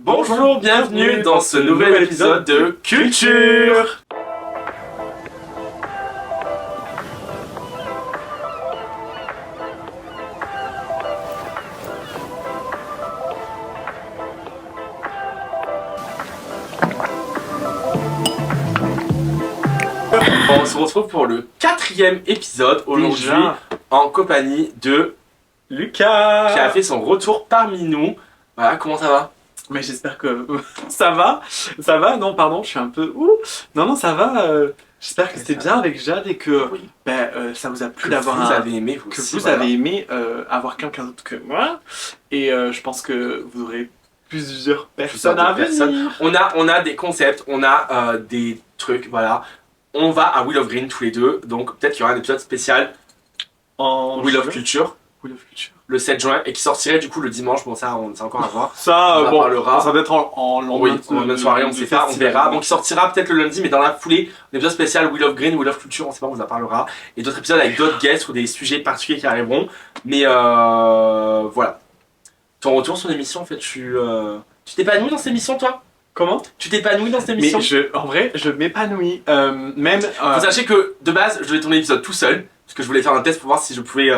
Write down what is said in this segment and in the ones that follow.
Bonjour, bienvenue dans ce nouvel épisode de Culture. On se retrouve pour le 4e épisode aujourd'hui en compagnie de Lucas qui a fait son retour parmi nous. Voilà, comment ça va? Mais j'espère que ça va. Ça va, non, pardon, je suis un peu... Non, ça va. J'espère que c'était bien avec Jade et que Oui. ça vous a plu Que d'avoir vous avez aimé, vous que aussi, vous voilà. avez aimé avoir quelqu'un d'autre que moi. Et je pense que vous aurez plusieurs personnes à venir. On a des concepts, on a des trucs, voilà. On va à Wheel of Green tous les deux, donc peut-être qu'il y aura un épisode spécial En Wheel of juin. Culture Wheel of Culture. le 7 juin et qui sortirait du coup le dimanche. Bon, ça, on sait encore à voir. Ça, On en parlera. ça va être en lendemain Oui, en lendemain de soirée, on sait pas, on verra. Donc il sortira peut-être le lundi, mais dans la foulée, un épisode spécial Wheel of Green, Wheel of Culture, on sait pas, on vous en parlera. Et d'autres épisodes avec d'autres guests ou des sujets particuliers qui arriveront. Mais voilà. Ton retour sur l'émission, en fait, tu t'épanouis dans cette émission, toi? Comment? Tu t'épanouis dans cette Mais émission? en vrai, je m'épanouis. Même... Vous sachez que de base, je devais tourner l'épisode tout seul, parce que je voulais faire un test pour voir si je pouvais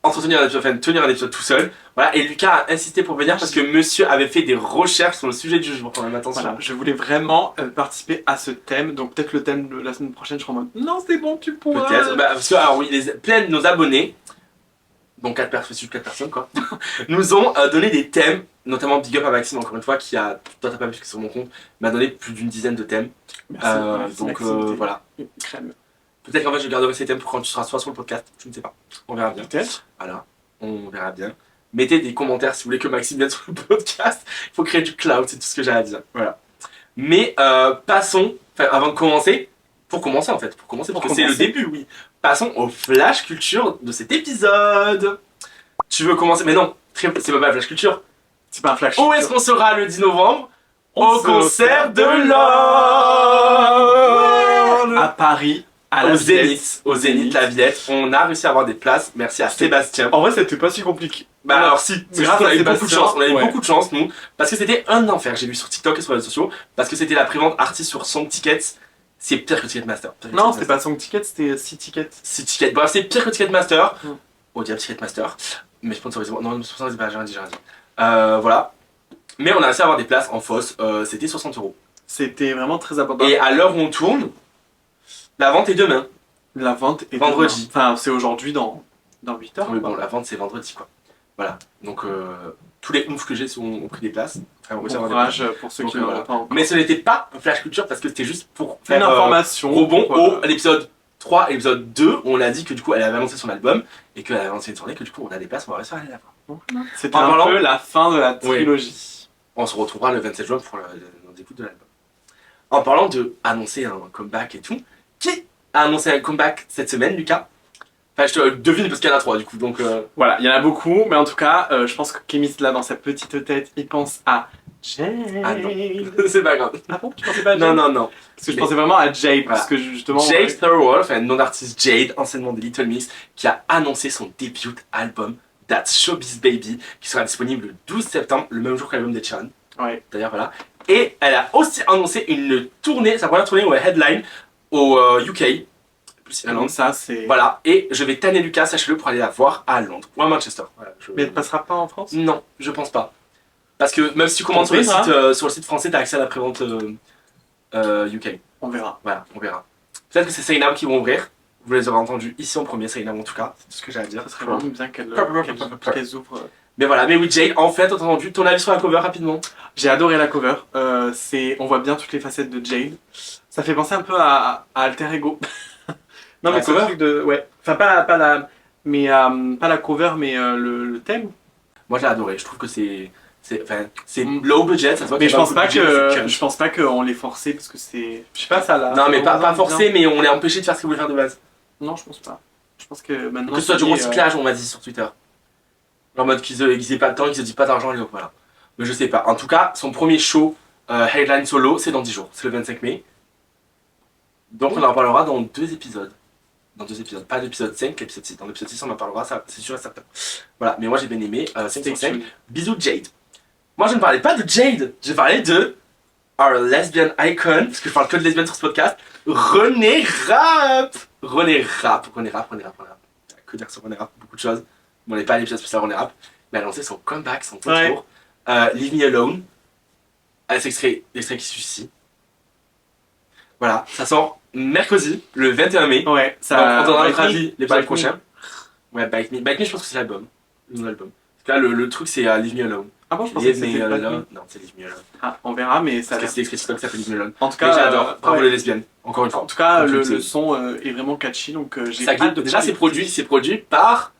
entretenir un épisode, enfin tenir un épisode tout seul. Voilà, et Lucas a insisté pour venir parce que monsieur avait fait des recherches sur le sujet du jour quand même, attention. Voilà, je voulais vraiment participer à ce thème, donc peut-être le thème de la semaine prochaine, je serai en mode non, c'est bon, tu pourras. Peut-être, parce que alors oui, plein de nos abonnés, donc 4 personnes quoi, nous ont donné des thèmes, notamment Big Up à Maxime encore une fois, qui a, toi t'as pas vu ce que c'est sur mon compte, m'a donné plus d'une dizaine de thèmes. Merci, Donc Maxime, t'es voilà. une crème. Peut-être qu'en fait je garderai ces thèmes pour quand tu seras soit sur le podcast, je ne sais pas. On verra bien. Peut-être. Voilà, on verra bien. Mettez des commentaires si vous voulez que Maxime vienne sur le podcast. Il faut créer du cloud, c'est tout ce que j'ai à dire. Voilà. Mais passons, enfin avant de commencer, pour commencer parce que c'est le début, oui. Passons au flash culture de cet épisode. Tu veux commencer? Mais non, c'est pas ma flash culture. C'est pas un flash. Où est-ce qu'on sera le 10 novembre? On Au se concert de l'Or À Paris, à la au Villette. Zénith, au Zénith, la Villette. On a réussi à avoir des places, merci à Sébastien. En vrai, c'était pas si compliqué. Bah alors si, c'est grave, on a eu beaucoup de chance, beaucoup de chance nous, parce que c'était un enfer, j'ai vu sur TikTok et sur les réseaux sociaux, parce que c'était la prévente artiste sur Song Tickets, c'est pire que Ticketmaster. Non, c'était pas Song Ticket, c'était 6 Tickets. 6 Tickets, bref c'est pire que Ticketmaster, Mm. au diable Ticketmaster, mais sponsorisez-moi, non sponsorisez pas, j'ai rien dit. Voilà, mais on a réussi à avoir des places en fosse, c'était 60 €. C'était vraiment très abordable. Et à l'heure où on tourne, la vente est demain. La vente est Vendredi. demain. Enfin, c'est aujourd'hui dans 8 heures. Oui bon, la vente c'est vendredi quoi. Voilà, donc tous les oufs que j'ai ont pris des places. Enfin, on réussi à Bon avoir des places. courage pour ceux Donc, qui n'en voilà. ont pas encore. Mais ce n'était pas un flash culture parce que c'était juste pour Une faire information. rebond pour, au l'épisode 3 et l'épisode 2 où on a dit que du coup elle avait annoncé son album et qu'elle avait annoncé une tournée, que du coup on a des places, on va réussir à aller la voir. C'était En un parlant- peu la fin de la trilogie. On se retrouvera le 27 juin pour l'écoute de l'album. En parlant de annoncer un comeback et tout, qui a annoncé un comeback cette semaine, Lucas? Enfin, je te devine parce qu'il y en a 3 du coup, donc Voilà, il y en a beaucoup, mais en tout cas, je pense que Kémis, là, dans sa petite tête, il pense à Jade. ah non, c'est pas grave. Ah bon, tu pensais pas à Jade? Non, non, non. Parce que je pensais vraiment à Jade, Voilà. parce que justement... Jade Thirlwolf, un nom d'artiste Jade, anciennement de Little Mix, qui a annoncé son début album That's Showbiz Baby, qui sera disponible le 12 septembre, le même jour que l'album de Chan. Ouais. D'ailleurs, voilà. Et elle a aussi annoncé une tournée, sa première tournée au headline au UK, plus à Alors Londres. ça, c'est... Voilà, et je vais tanner Lucas, sachez-le, pour aller la voir à Londres ou à Manchester. Voilà, Mais elle passera pas en France? Non, je pense pas. Parce que même si tu commandes sur le site français, t'as accès à la prévente UK. On verra. Voilà, on verra. Peut-être que c'est Sainam qui vont ouvrir. Vous les aurez entendus ici en premier, Sainam en tout cas. C'est tout ce que j'ai à dire. Ça serait vraiment bien qu'elles ouvrent. Mais voilà, mais oui, Jade, en fait, t'as entendu ton avis sur la cover rapidement? J'ai adoré la cover. On voit bien toutes les facettes de Jade. Ça fait penser un peu à Alter Ego. Non, mais La c'est le cover truc de... Ouais. Enfin, pas la cover, mais le thème. Moi, j'ai adoré. Je trouve que c'est low budget. Ça se voit Mais qu'il y a beaucoup de budget, c'est je pense pas qu'on l'ait forcé parce que c'est... Je sais pas, ça là. non, mais pas forcé, mais on est empêché de faire ce qu'il voulait faire de base. Non, je pense pas. Je pense que maintenant... Que ce soit du recyclage, on m'a dit sur Twitter. En mode qu'ils aient pas de temps, qu'ils se disent pas d'argent, et donc voilà. Mais je sais pas. En tout cas, son premier show headline solo, c'est dans 10 jours. C'est le 25 mai. Donc on en parlera dans 2 épisodes. Dans 2 épisodes. Pas l'épisode 5, l'épisode 6. Dans l'épisode 6, on en parlera, ça, c'est sûr et certain. Voilà, mais moi j'ai bien aimé. 5 sur 5. Bisous Jade. Moi, je ne parlais pas de Jade, je parlais de our lesbian icon, parce que je parle que de lesbienne sur ce podcast, René Rapp. René Rapp. Que dire sur René Rapp, beaucoup de choses. Bon, on n'est pas à l'épisode spécial René Rapp, mais elle a lancé son comeback, son retour. Leave Me Alone. L'extrait qui suit ici. Voilà, ça sort mercredi, le 21 mai. Ouais, Donc, on donnera notre Bite Me. avis les balles prochains. Ouais, Bite Me. Bite Me, je pense que c'est l'album. Le nouvel album. En tout cas, le truc, c'est Leave Me Alone. Ah bon, je pensais que Leave c'était Me Bite Me. Alone. Non, c'est Leave Me Alone. Ah, on verra, mais ça a Parce que l'air. c'est l'extrait TikTok qui s'appelle Leave Me Alone. En tout Mais cas, j'adore. Bravo ouais. les lesbiennes. Encore une fois. En tout cas, Comme le tu le sais. son est vraiment catchy, donc j'ai Ça hâte guide. de Déjà, pouvoir c'est produit par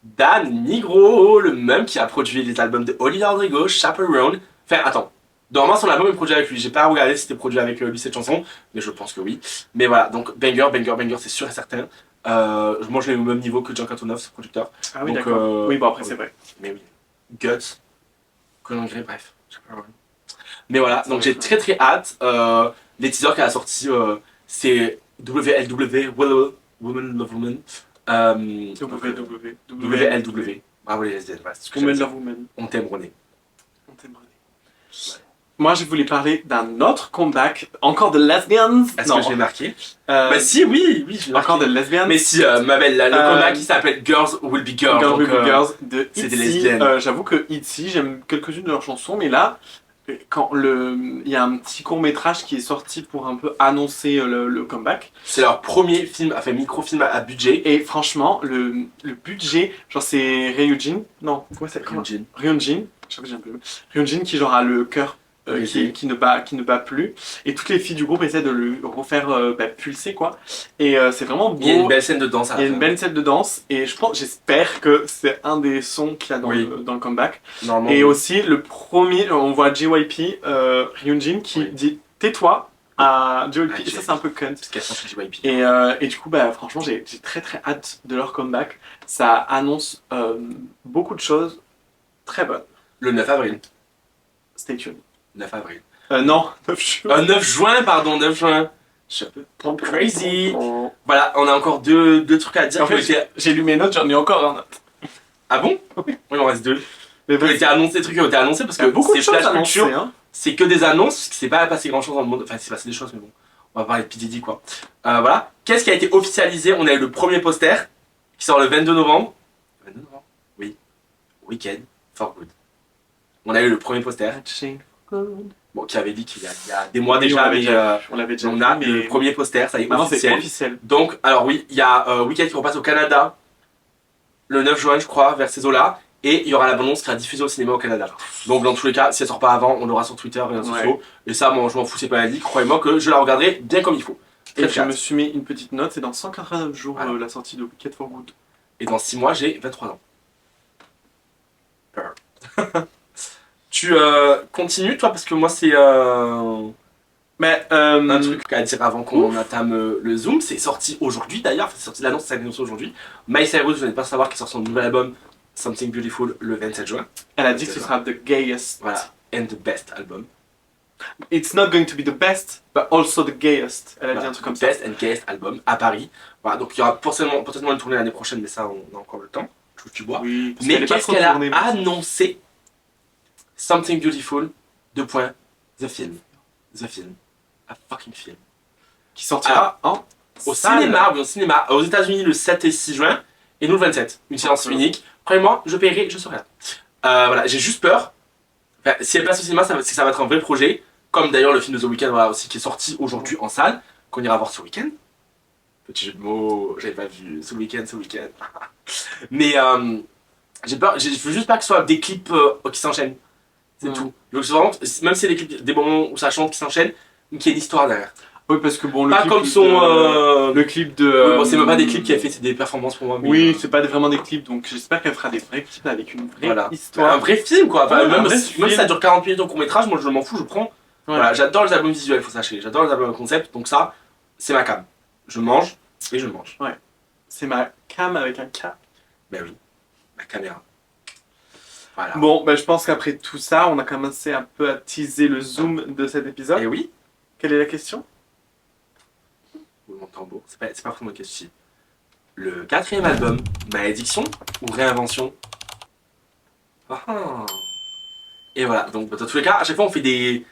Dan Nigro, le même qui a produit les albums de Olivia Rodrigo, Chaperone. Enfin, attends. Normalement, son album est produit avec lui. J'ai pas regardé si c'était produit avec lui cette chanson, mais je pense que oui. Mais voilà, donc banger, c'est sûr et certain. Moi, je l'ai au même niveau que Jean Antonoff, ce producteur. Ah oui, Donc, d'accord. Oui, bon, après, oui. c'est vrai. Mais oui. Guts, Colin Gray, bref. Chaperone. Mais voilà, donc j'ai très très hâte. Les teasers qu'elle a sortis, c'est WLW, Woman Love Woman. WLW. Bravo les lesbiennes, voilà, c'est ce que Woman j'allais dire. Love Woman. On t'aime René. On t'aime, René. Moi, je voulais parler d'un autre comeback, encore de lesbians. Est-ce Non. que je l'ai marqué Euh, Bah si, oui, je l'ai marqué. encore de lesbians. Mais si, ma belle, le comeback qui s'appelle Girls Will Be Girls. Girls donc, Will Be Girls de c'est des ITZY. lesbiennes. J'avoue que ITZY, j'aime quelques-unes de leurs chansons, mais là, quand il y a un petit court-métrage qui est sorti pour un peu annoncer le comeback. C'est leur premier film, enfin micro-film à budget. Et franchement, le budget, genre c'est Ryujin. Non, comment c'est Hyunjin. Ryunjin. Je sais que j'ai un peu. Ryunjin qui genre a le cœur Brisé. qui ne bat plus. Et toutes les filles du groupe essaient de le refaire pulser quoi. Et c'est vraiment beau. Il y a une belle scène de danse à Il y la a une fin. belle scène de danse et j'espère que c'est un des sons qu'il y a Oui. dans le comeback. Normalement. Et aussi le premier, on voit JYP, Ryunjin qui Oui. dit tais-toi à JYP. Ah, Et ça c'est un peu cunt. Parce qu'elles sont chez JYP. Et du coup, bah, franchement, j'ai très très hâte de leur comeback. Ça annonce beaucoup de choses très bonnes. Le 9 avril. Stay tuned. 9 avril. Non, 9 juin. 9 juin, pardon, 9 juin. Je suis un peu crazy. Voilà, on a encore deux trucs à dire. En fait, qui ont été- j'ai lu mes notes, j'en ai encore un note. Ah bon? Oui, il en reste deux. Mais Qui ont vas-y. été annoncés, des trucs qui ont été annoncés parce Il y a que beaucoup de c'est choses Flash annoncées. Culture, Hein. c'est que des annonces, parce que c'est pas passé grand chose dans le monde. Enfin, c'est passé des choses, mais bon. On va parler de P. Diddy, quoi. Voilà. Qu'est-ce qui a été officialisé? On a eu le premier poster qui sort le 22 novembre. 22 novembre? Oui. Weekend for Good. On a eu le premier poster. Bon, qui avait dit qu'il y a des mois déjà, mais on l'avait déjà on vu, a mais le premier poster, ça y est, maintenant c'est officiel. officiel. Donc, alors oui, il y a Weekend qui repasse au Canada le 9 juin, je crois, vers ces eaux-là. Et il y aura la bande-annonce qui sera diffusée au cinéma au Canada. Donc, dans tous les cas, si elle sort pas avant, on l'aura sur Twitter et réseaux sociaux. Et ça, moi, je m'en fous, c'est pas la dit. Croyez-moi que je la regarderai bien comme il faut. Et Très je hâte. me suis mis une petite note, c'est dans 189 jours Voilà. la sortie de Wicked for Good. Et dans 6 mois, j'ai 23 ans. Tu continues, toi, parce que moi, c'est Mais un truc à dire avant qu'on entame le Zoom. C'est sorti aujourd'hui, d'ailleurs. Enfin, c'est sorti l'annonce, c'est annoncé aujourd'hui. Miley Cyrus, vous n'êtes pas savoir qu'il sort son nouvel album Something Beautiful le 27 juin. elle a dit que ce sera the gayest. Voilà. And the best album. It's not going to be the best, but also the gayest. Elle a dit Voilà. un truc comme ça. Best and Gayest album à Paris. Voilà, donc il y aura potentiellement une tournée l'année prochaine, mais ça, on a encore le temps. Tu vois. Oui, parce Mais qu'elle est pas qu'est-ce trop qu'elle a tournée, mais- annoncé? Something Beautiful, The film. The film. A fucking film. Qui sortira Au salle. cinéma, oui, au cinéma, aux États-Unis le 7 et 6 juin, et nous le 27. Une séance unique. Croyez-moi, je paierai, je serai là. Voilà, j'ai juste peur. Enfin, si elle passe au cinéma, c'est que ça va être un vrai projet. Comme d'ailleurs le film de The Weeknd, voilà, aussi, qui est sorti aujourd'hui en salle, qu'on ira voir ce week-end. Petit jeu de mots, j'avais pas vu ce week-end. Mais j'ai peur, je veux juste pas que ce soit des clips qui s'enchaînent. C'est tout. Je veux que ce soit vraiment, même si c'est des clips, des moments où ça chante qui s'enchaînent, qu'il y ait une histoire derrière. Oui, parce que bon, le Pas clip comme son. le clip de. Oui, bon, c'est même pas des clips qui a fait, c'est des performances pour moi. Mais, Oui, c'est pas vraiment des clips, donc j'espère qu'elle fera des vrais clips avec une vraie voilà. histoire. Un vrai film quoi. Enfin, Ouais, un même, vrai si film. ça dure 40 minutes en court métrage, moi je m'en fous, je prends. Ouais. Voilà, j'adore les albums visuels, faut sachez. J'adore les albums concept, donc ça, c'est ma cam. Je mange et je mange. C'est ma cam avec un K. Ben oui, ma caméra. Voilà. Bon, bah, je pense qu'après tout ça, on a commencé un peu à teaser le zoom de cet épisode. Et oui, Quelle est la question? mon tambour, c'est pas forcément une question. Le quatrième album, Malédiction ou Réinvention? Ah ah. Et voilà, donc dans tous les cas, à chaque fois on fait des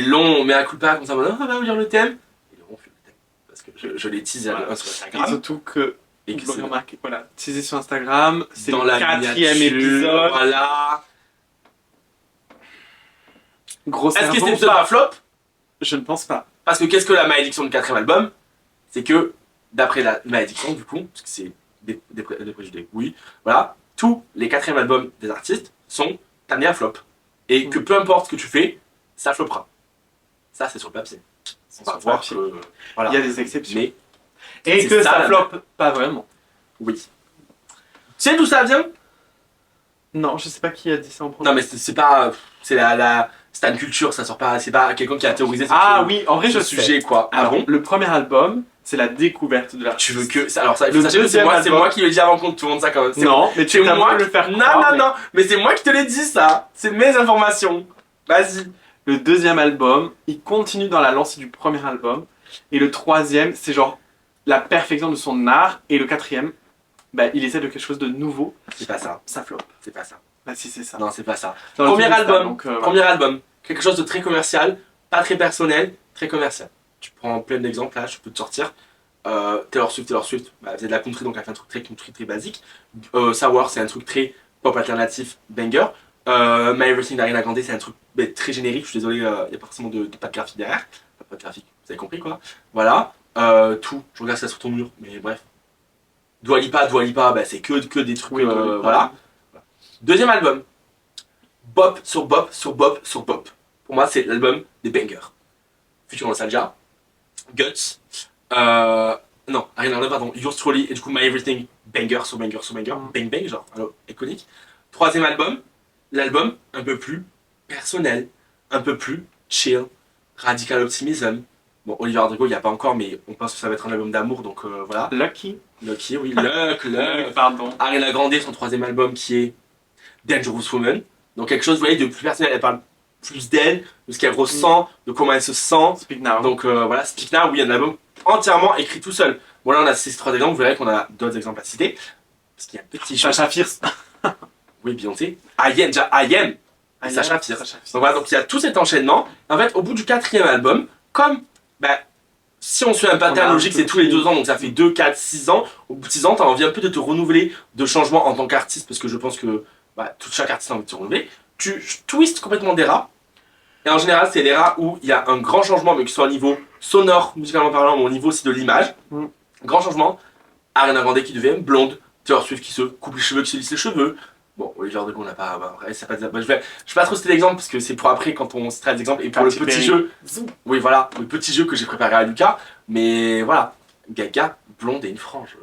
longs mea culpa comme ça, on va vous dire le thème. Et on fait le thème. Parce que je les tease Voilà. sur Et Instagram. surtout que, Et vous que l'aurez c'est remarqué, voilà, teaser sur Instagram, c'est dans le la 4e miniature, épisode. voilà. Gros Est-ce que cerveau, cet épisode va flop? Je ne pense pas. Parce que qu'est-ce que la malédiction du 4e album? C'est que, d'après la malédiction, du coup, parce que c'est des préjugés, oui, voilà, tous les 4e albums des artistes sont amenés à flop. Et que peu importe ce que tu fais, ça floppera. Ça, c'est sur le papier. On va Sur le voir papier. que. Voilà. Il y a des exceptions. Mais, Et c'est que ça, ça la- floppe pas vraiment. oui. Tu sais d'où ça vient? Non, je sais pas qui a dit ça en premier. Non, mais c'est pas. C'est c'est une culture, ça sort pas. C'est pas quelqu'un qui a théorisé Ah ce, oui, en vrai, ce je sais. sujet, quoi. Ah Alors, bon? le premier album, c'est la découverte de l'artiste. Tu veux que. Alors, ça, il faut Le sachez que c'est deuxième c'est album- moi qui le dis avant qu'on te montre ça quand même. C'est Non, mais C'est tu as moi voulu qui... le faire Non, croire, non, non, mais c'est moi qui te l'ai dit ça. C'est mes informations. Vas-y. Le deuxième album, il continue dans la lancée du premier album. Et le troisième, c'est genre la perfection de son art. Et le quatrième, bah, il essaie de quelque chose de nouveau. C'est pas ça. Ça floppe. C'est pas ça. Bah si, c'est ça. Non, c'est pas ça. Dans le Premier Twitter, album. donc, voilà. Premier album. Quelque chose de très commercial, pas très personnel, très commercial. Tu prends plein d'exemples là, je peux te sortir. Taylor Swift, bah, elle faisait de la country, donc elle fait un truc très country, très basique. Sour, c'est un truc très pop alternatif, banger. My Everything d'Ariana Grande, c'est un truc très générique. Je suis désolé, il n'y a pas forcément de pas de graphique derrière. Pas de graphique, vous avez compris quoi. Voilà. Tout, je regarde ça sur ton mur, mais bref. Dua Lipa, bah, c'est que des trucs. Oui, Dua Lipa. Voilà. Deuxième album. Bop sur bop sur bop sur bop. Pour moi, c'est l'album des bangers. Future Nostalgia, Guts, non, Ariana Grande, pardon, Yours Truly, et du coup My Everything, banger sur banger sur banger, bang bang, genre, alors, iconique. Troisième album, l'album un peu plus personnel, un peu plus chill, Radical Optimism. Bon, Oliver Rodrigo, il n'y a pas encore, mais on pense que ça va être un album d'amour, donc voilà. Lucky. Lucky, oui, Luck. Pardon. Ariana Grande, son troisième album qui est Dangerous Woman. Donc quelque chose, vous voyez, de plus personnel. Elle parle plus d'elle, de ce qu'elle ressent, de comment elle se sent. Speak Now. Donc voilà, Speak Now, oui, un album entièrement écrit tout seul. Bon là, on a ces trois exemples, vous verrez qu'on a d'autres exemples à citer. Parce qu'il y a un petit Sacha Fierce. Oui, Beyoncé. I Am. Et Sacha Fierce. Donc voilà, donc il y a tout cet enchaînement. En fait, au bout du quatrième album, comme bah, si on suit un pattern logique, c'est tous les 2 ans, donc ça fait 2, 4, 6 ans. Au bout de 6 ans, tu as envie un peu de te renouveler, de changement en tant qu'artiste, parce que je pense que chaque artiste a envie de se renouveler. Tu twistes complètement des rats. Et en général, c'est les rats où il y a un grand changement, mais que ce soit au niveau sonore, musicalement parlant, ou au niveau aussi de l'image. Grand changement. Ariana Grande qui devient blonde. Taylor Swift qui se coupe les cheveux, qui se lisse les cheveux. Bon, Oliver Rodrigo, on n'a pas. Ça pas je vais pas trop citer l'exemple parce que c'est pour après quand on citera des exemples. Et pour le petit jeu. Oui, voilà, le petit jeu que j'ai préparé à Lucas. Mais voilà, Gaga, blonde et une frange.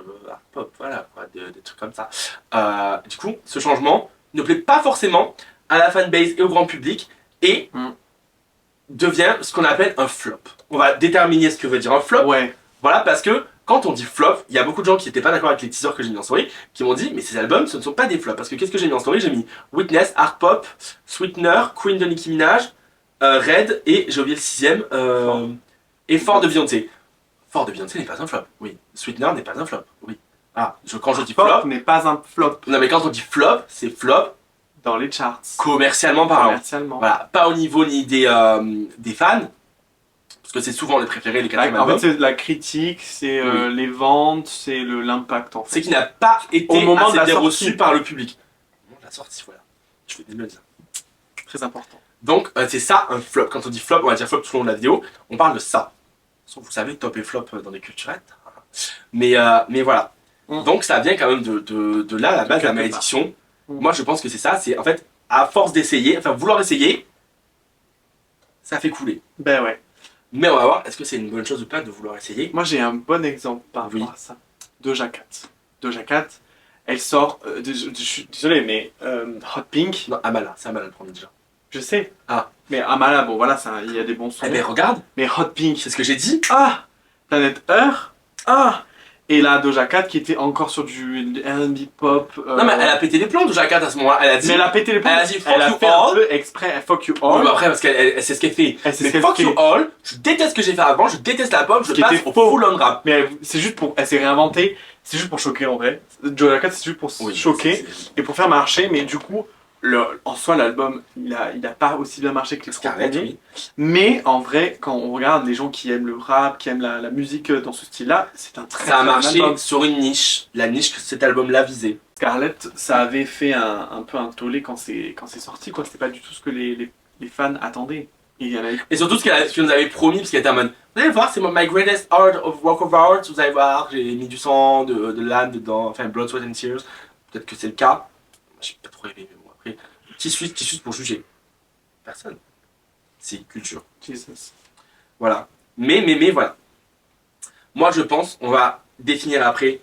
Pop, voilà, quoi, des trucs comme ça. Du coup, ce changement ne plaît pas forcément à la fanbase et au grand public et devient ce qu'on appelle un flop. On va déterminer ce que veut dire un flop. Ouais. Voilà, parce que quand on dit flop, il y a beaucoup de gens qui n'étaient pas d'accord avec les teasers que j'ai mis en story, qui m'ont dit, mais ces albums, ce ne sont pas des flops. Parce que qu'est-ce que j'ai mis en story? J'ai mis Witness, Art Pop, Sweetener, Queen de Nicki Minaj, Red, et j'ai oublié le 6ème, et Fort de Beyoncé. Fort de Beyoncé n'est pas un flop, oui. Sweetener n'est pas un flop, oui. Ah, quand je dis Pop flop, n'est pas un flop non mais quand on dit flop, c'est flop dans les charts. commercialement parlant. Commercialement. Voilà, pas au niveau ni des fans, parce que c'est souvent les préférés, les quatrièmes En albums. fait, c'est la critique, c'est Oui. les ventes, c'est l'impact en fait. C'est qui n'a pas été Au moment de la assez bien sortie. reçu par le public. Au moment de la sortie, voilà. Je fais des notes. Très important. Donc, c'est ça un flop. Quand on dit flop, on va dire flop tout le long de la vidéo. On parle de ça. Sauf, vous savez, top et flop dans les culturettes. Mais voilà. Donc, ça vient quand même de là, la base de la malédiction. Moi, je pense que c'est ça. C'est en fait, à force d'essayer, enfin, vouloir essayer, ça fait couler. Ben ouais. Mais on va voir, est-ce que c'est une bonne chose ou pas de vouloir essayer? Moi, j'ai un bon exemple par rapport à ça. Doja Cat. Doja Cat, elle sort. Je suis désolé, mais Hot Pink. Non, Amala, c'est Amala le premier déjà. Je sais. Ah. Mais Amala, bon voilà, il y a des bons sons. Eh ben regarde, Mais Hot Pink. c'est ce que j'ai dit. Ah, Planète Earth. Ah. Et là, Doja Cat qui était encore sur du R&B pop. Non, mais elle a pété les plombs, Doja Cat à ce moment-là. Elle a dit. Mais elle a pété les plombs. Elle a dit fuck Elle a you fait all. un peu exprès fuck you Oui, all. mais après, parce qu'elle sait ce qu'elle fait. Elle sait Mais ce qu'elle fuck fait. you all, je déteste ce que j'ai fait avant, je déteste la pop, je Ce qui passe était au faux. full on rap. Mais c'est juste pour. Elle s'est réinventée. C'est juste pour choquer en vrai. Doja Cat, c'est juste pour Oui, choquer c'est- et pour faire marcher. Mais du coup, en soi, l'album, il a pas aussi bien marché que les trois Scarlett, premiers. oui. Mais en vrai, quand on regarde les gens qui aiment le rap, qui aiment la musique dans ce style-là, c'est un très Ça a très bon marché album. sur une niche, la niche que cet album-là visait. Scarlett, ça avait fait un peu un tollé quand c'est sorti, quoi. C'était pas du tout ce que les fans attendaient. Et il y en a eu. Et surtout ce qu'elle nous avait promis, parce qu'elle était en mode, vous allez voir, c'est my greatest art of work of art, vous allez voir, j'ai mis du sang, de l'âme dedans, enfin blood, sweat and tears. Peut-être que c'est le cas. J'ai pas trop aimé, mais bon, après, qui suis-je pour juger? Personne. Si, culture. Jesus. Voilà. Mais, voilà. Moi, je pense, on va définir après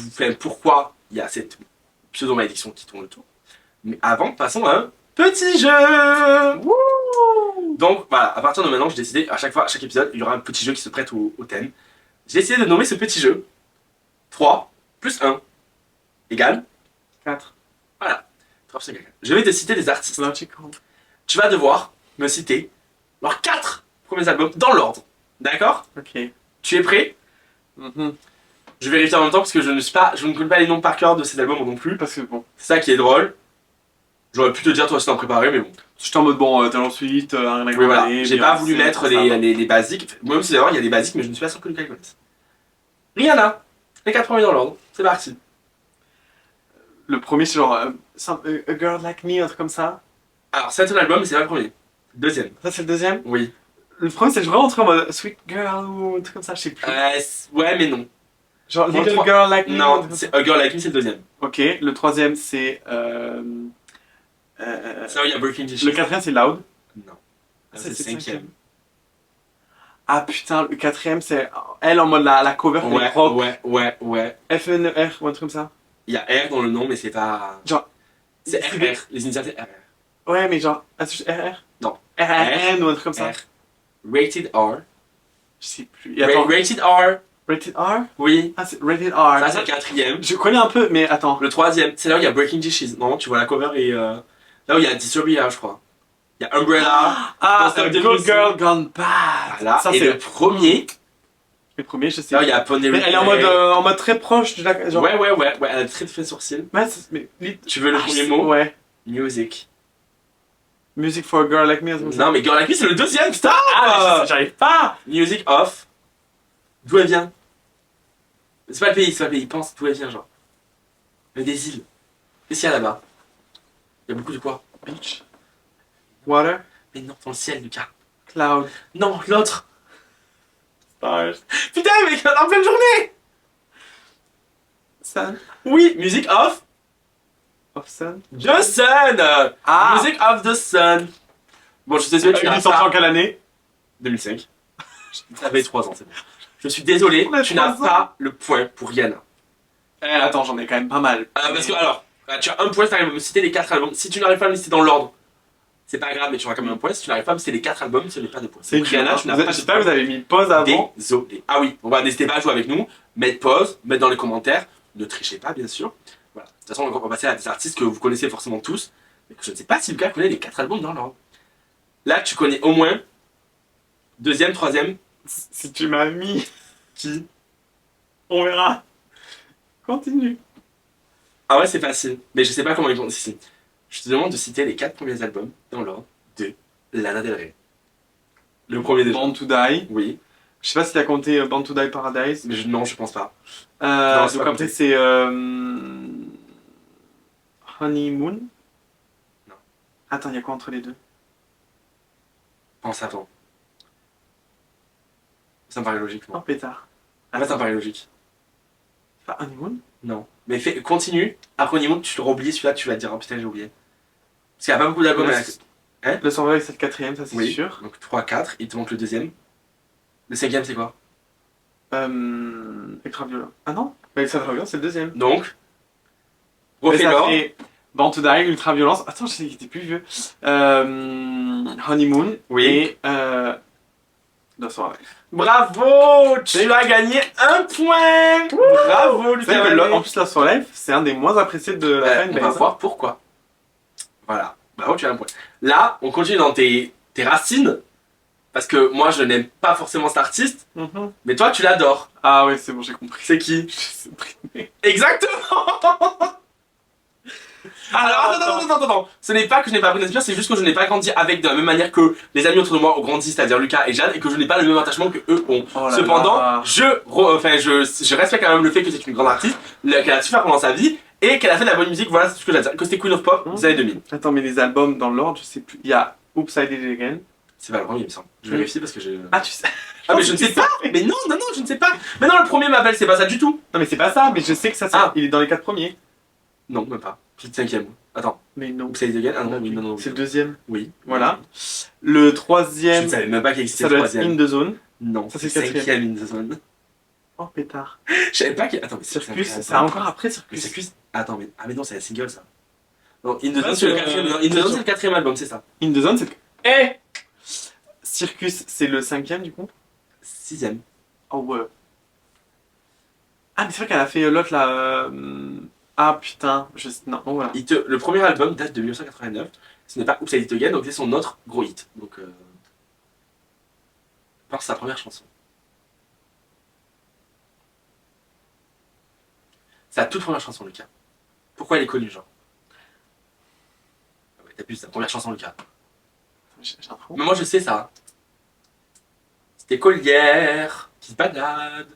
enfin, pourquoi il y a cette pseudo-malédiction qui tourne autour. Mais avant, passons à un petit jeu. Wouh! Donc voilà, à partir de maintenant, j'ai décidé, à chaque fois, à chaque épisode, il y aura un petit jeu qui se prête au thème. J'ai décidé de nommer ce petit jeu 3 plus 1 égale 4. voilà. 3 plus 1 égale 4. Je vais te citer des artistes. Logical. Tu vas devoir me citer leurs 4 premiers albums dans l'ordre. D'accord? Ok. Tu es prêt? Mhm. Je vérifie en même temps parce que je ne connais pas les noms par cœur de ces albums non plus. Parce que bon, C'est ça qui est drôle. J'aurais pu te dire toi si t'en préparais, mais bon. j'étais en mode bon, Talent Suite, Ariana Oui, Grande, voilà. J'ai pas voulu Beyoncé, mettre ça va. les basiques. Même si d'ailleurs il y a des basiques, mais je ne suis pas sûr que Lucas les connaisse. Rihanna. Les 4 premiers dans l'ordre. C'est parti. Le premier, c'est genre A Girl Like Me, un truc comme ça. Alors, c'est un album, mais c'est pas le premier. Deuxième. Ça, c'est le deuxième. Oui. Le premier, c'est vraiment un truc en mode Sweet Girl ou un truc comme ça, je sais plus. Ouais, mais non. Genre Bon, Little trois- Girl Like Me. un Non, truc comme ça. c'est A Girl Like Me, c'est le deuxième. Ok, le troisième, c'est. C'est là où il y a Breaking the Le Sheets. quatrième, c'est Loud. Non. Ah, C'est le cinquième. Ah putain, le quatrième, c'est elle en mode la cover, elle est propre. Ouais. FNR ou un truc comme ça. Il y a R dans le nom, mais c'est pas. Genre. C'est RR. Les initiales, c'est RR. Ouais, mais genre. Ah, c'est juste RR. Non. RRN ou un truc comme ça. R. Rated R. Je sais plus. Et attends, Rated R. Rated R. Oui. Ah, c'est Rated R. Ça, c'est le quatrième. Je connais un peu, mais attends. Le troisième, c'est là où il y a Breaking the Sheets. Non, tu vois la cover et. Là où il y a Disturbia, je crois. Il y a Umbrella. Ah, Dans c'est Stop Good 2006. Girl Gone Bad. Voilà. Ça, Et c'est le premier, le premier, je sais. là où il y a Pony Mais elle est en mode très proche de la. Genre... Ouais, elle a très fait sourcil. Ouais, mais... Tu veux le Ah, premier je sais- mot? Ouais. Music. Music for a Girl Like Me, un truc comme ça. Non, mais Girl Like Me, c'est le deuxième, stop! Ah, mais j'arrive pas. Music off. D'où elle vient? C'est pas le pays, pense d'où elle vient, genre. Mais des îles. Qu'est-ce qu'il y a là-bas? Il y a beaucoup de quoi? Beach. Water. Mais non, dans le ciel, Lucas. Cloud. Non, l'autre. Stars. Putain, mec, en pleine journée! Sun. Oui, music off. Of Sun. The Sun! Ah. Music of the Sun. Bon, je suis désolé, tu Il n'as est sorti en pas. quelle année? 2005. T'avais 3 ans, c'est bon. Je suis désolé, On a tu n'as 3 ans. pas le point pour Rihanna. Attends, j'en ai quand même pas mal. Parce que, alors, tu as un point si tu arrives à me citer les 4 albums. Si tu n'arrives pas à me citer dans l'ordre, c'est pas grave, mais tu auras quand même un point. Si tu n'arrives pas à me citer les 4 albums, ce n'est pas de point. C'est Donc, Rihanna, tu n'as pas de J'espère que vous point. avez mis pause avant. Désolé. Ah oui, n'hésitez pas à jouer avec nous, mettre pause, mettre dans les commentaires. Ne trichez pas, bien sûr. Voilà. De toute façon, on va passer à des artistes que vous connaissez forcément tous, mais que je ne sais pas si Lucas connaît les 4 albums dans l'ordre. Là, tu connais au moins deuxième, troisième. Si tu m'as mis, Qui? on verra. Continue. Ah ouais, c'est facile, mais je sais pas comment ils vont ici. Je te demande de citer les 4 premiers albums dans l'ordre de Lana Del Rey. Le premier déjà. Born to Die. Oui, Je sais pas si t'as compté Born to Die Paradise. mais non, je pense pas. Non, c'est Donc pas après compté. c'est Honeymoon. Non. Attends, il y a quoi entre les deux? Pense avant. Ça me paraît logique, Oh moi. pétard. En fait, ça me paraît logique. Pas Honeymoon? Non. Mais continue. Après Honeymoon, tu l'auras oublié celui-là, tu vas te dire, oh putain, j'ai oublié. Parce qu'il n'y a pas beaucoup d'albums à la... Le Survival c'est le quatrième, ça c'est Oui. sûr. Donc 3, 4, il te manque le deuxième. Le cinquième, c'est quoi? Ultraviolent. Ah non? Mais Ultraviolent c'est le deuxième. Donc, Mais refais ça l'ordre. fait Born to Die, Ultraviolence. Attends, je sais qu'il était plus vieux. Honeymoon. Oui. Et Lost Survival. Bravo! Tu as gagné un point! Bravo, C'est vrai Lucas que Vallée. en plus, Lost Survival, c'est un des moins appréciés de la On fanbase. va voir pourquoi. Voilà. Bravo, tu as un point. Là, on continue dans tes racines. Parce que moi, je n'aime pas forcément cet artiste. Mhm. Mais toi, tu l'adores. Ah ouais, c'est bon, j'ai compris. C'est qui? Je sais pas. Exactement! Alors, attends. Ce n'est pas que je n'ai pas Britney Spears, c'est juste que je n'ai pas grandi avec de la même manière que les amis autour de moi ont grandi, c'est-à-dire Lucas et Jade, et que je n'ai pas le même attachement que eux ont. Oh là Cependant, là. je respecte quand même le fait que c'est une grande artiste, qu'elle a su faire pendant sa vie, et qu'elle a fait de la bonne musique, voilà, c'est tout ce que j'ai à dire. Que c'était Queen of Pop des années 2000. Attends, mais les albums dans l'ordre, je sais plus. Il y a Oops, I Did It Again. C'est pas le premier, il me semble. Je vérifie parce que j'ai. Ah, tu sais. Ah, mais je ne sais pas! Mais non, je ne sais pas! Mais non, le premier m'appelle, c'est pas ça du tout! Non, mais c'est pas ça, mais je sais que ça, Ah. il est dans les 4 premiers. Non, même pas. C'est le cinquième. Attends. Mais non. Oops, I Did It Again? Ah non, oui, non. C'est le deuxième. Oui. Voilà. Le Je troisième, ne savais même pas qu'il existait ça le doit être troisième. In the Zone. Non, Ça, c'est c'est le le quatrième. cinquième In the Zone. Oh, pétard. Je savais pas qu'il. Attends, mais Circus, c'est c'est encore après Le Circus. Circus. Attends, mais. Ah, mais non, c'est la single ça. Non, In the Ouais, Zone, c'est c'est le le- quatrième. Non, In the Zone, c'est le quatrième album, c'est ça. In the Zone, c'est. Eh Circus, c'est le cinquième du coup. Sixième. Oh ouais. Ah, mais c'est vrai qu'elle a fait l'autre là. Ah putain, non, oh, voilà. Le premier album date de 1989. Ce n'est pas Oops, I Did It Again, donc c'est son autre gros hit. Donc. Par sa première chanson. Sa toute première chanson, Lucas. Pourquoi elle est connue, genre? Ah ouais, t'as plus sa première chanson, Lucas. J'ai un trou. Mais moi, je sais ça. C'était Collière qui se balade.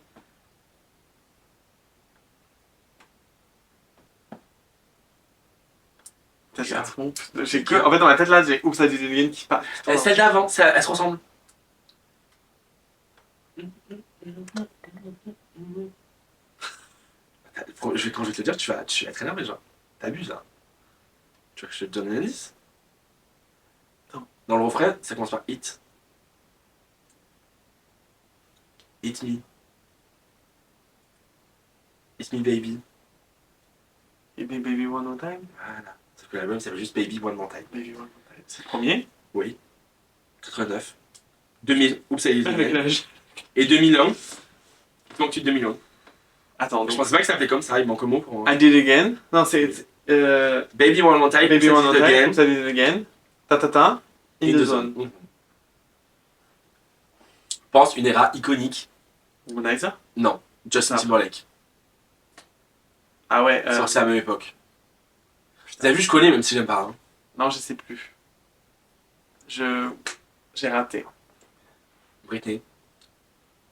Putain, j'ai un trou. J'ai que. En fait, dans ma tête là, j'ai Oops, I Did It Again qui part. Celle d'avant, elle se ressemble. Quand je vais te le dire, tu vas être énervé, genre. T'abuses là. Tu veux que je te donne un indice? Non. Dans le refrain, ça commence par hit. Hit me. Hit me baby. Et Baby One More Time. Voilà. Sauf que l'album s'appelle juste Baby One More Time. Baby One More Time. C'est le premier. Oui. 89. 2000. Oups, ça y est. Avec l'âge. Et 2001. Il manque-tu de 2001? Attends, Je donc. pensais pas que ça s'appelait comme ça, il manque un mot pour. I Did It Again. Non, c'est. Baby One More Time. Baby Oops, I One More Did It Time. Again. Oops, I Did It Again. Ta ta ta. In the Zone. Mhm. Pense une era iconique. Womanizer. Non. Justin Ah. Timberlake. Ah ouais. Sorti à la même époque. Vous avez vu, je connais même si j'aime pas. Hein. Non, je sais plus. J'ai raté. Britney.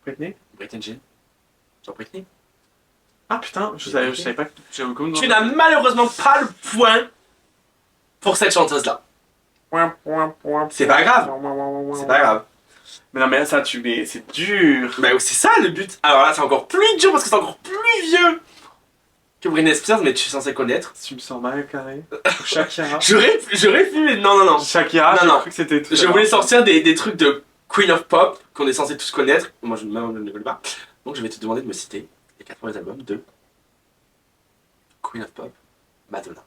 Britney. Britney Jean. Genre Britney. Ah putain, je savais pas que j'avais comme Tu n'as malheureusement pas le point pour cette chanteuse-là. C'est pas grave. C'est pas grave. Mais non, mais ça, c'est dur. Bah c'est ça le but. Alors là, c'est encore plus dur parce que c'est encore plus vieux que Britney Spears, mais tu es censé connaître. Tu me sens mal carré. Shakira. J'aurais pu, mais non. Shakira, Non, j'ai non. cru que c'était tout. Je voulais sortir des trucs de Queen of Pop qu'on est censé tous connaître. Moi, je ne les connais pas. Donc, je vais te demander de me citer les 4 premiers albums de Queen of Pop, Madonna.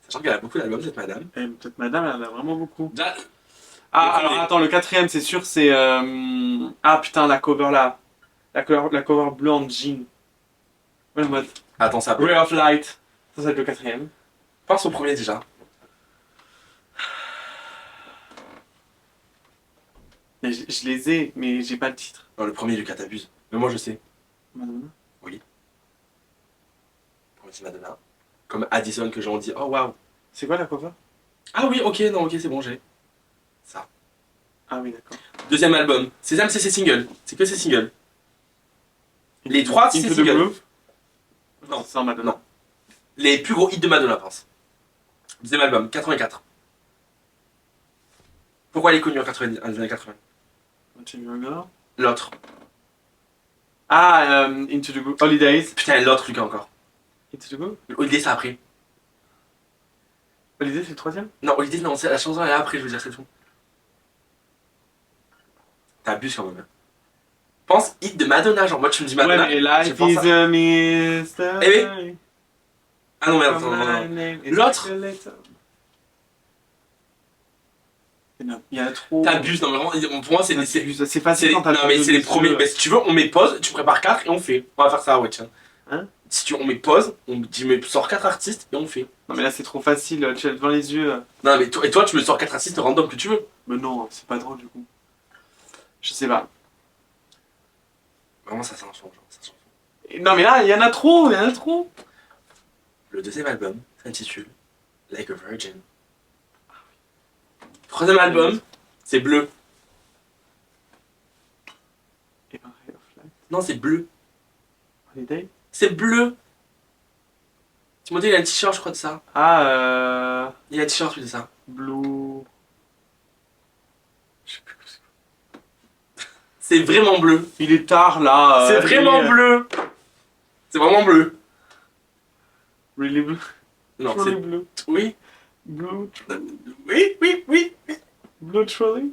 Sachant qu'elle a beaucoup d'albums, cette madame. Peut-être madame, elle en a vraiment beaucoup. Déjà, Ah, Le alors premier. attends, le quatrième, c'est sûr, c'est. Ah putain, la cover là. La cover bleue en jean. Ouais, en mode. attends, ça peut. Ray of Light. Ça, c'est le quatrième. Pense au premier déjà. Mais je les ai, mais j'ai pas le titre. Non, le premier, Lucas, t'abuses. Mais moi, je sais. Madonna. Le premier, c'est Madonna. Comme Addison, que j'en dis, oh waouh. C'est quoi la cover? Ah oui, ok, non, ok, c'est bon, j'ai. Ça. Ah oui, d'accord. Deuxième album. Sésame, c'est ses singles. C'est que ses singles. Les trois, c'est Into the single. Groove. Non. Sans Madonna. Non. Les plus gros hits de Madonna, pense. Deuxième album, 84. Pourquoi elle est connue en 90, dans les années 80? Until You Go. L'autre. Ah, Into the Groove. Holidays. Putain, l'autre, Lucas, encore. Into the Groove. Holiday, c'est après. Holidays, c'est le troisième? Non, Holiday, non, c'est la chanson, elle est après, je veux dire, c'est tout. T'abuses quand même. Hein. Pense hit de Madonna, genre moi tu me dis Madonna. Ouais, mais je Life pense is à- a mystery. Eh Ah non, merde, non. L'autre. Il y en a trop. T'abuses, non, mais vraiment, pour moi c'est des. C'est facile quand t'as Non, mais c'est les premiers. Mais si tu veux, on met pause, tu prépares 4 et on fait. On va faire ça, ouais, tiens. Hein? Si tu on met pause, on dit, mais sors 4 artistes et on fait. Non, mais là, c'est trop facile. Tu as devant les yeux. Non, mais toi, tu me sors 4 artistes random que tu veux. Mais non, c'est pas drôle du coup. Je sais pas. Vraiment, ça chanson, genre, ça chanson. Non mais là, il y en a trop, il y en a trop. Le deuxième album s'intitule Like a Virgin. Le troisième album, c'est bleu. Et ben, Ray of Light. Non, c'est bleu. Holiday. C'est bleu. Timothée, il a un t-shirt, je crois, de ça. Ah, Il a un t-shirt, lui, de ça. Blue. Je sais plus quoi c'est. C'est vraiment bleu. Il est tard là. C'est vraiment bleu. C'est vraiment bleu. Really blue. Non, Truly c'est... blue. Oui. Blue. Oui, oui, oui. Blue Trolley.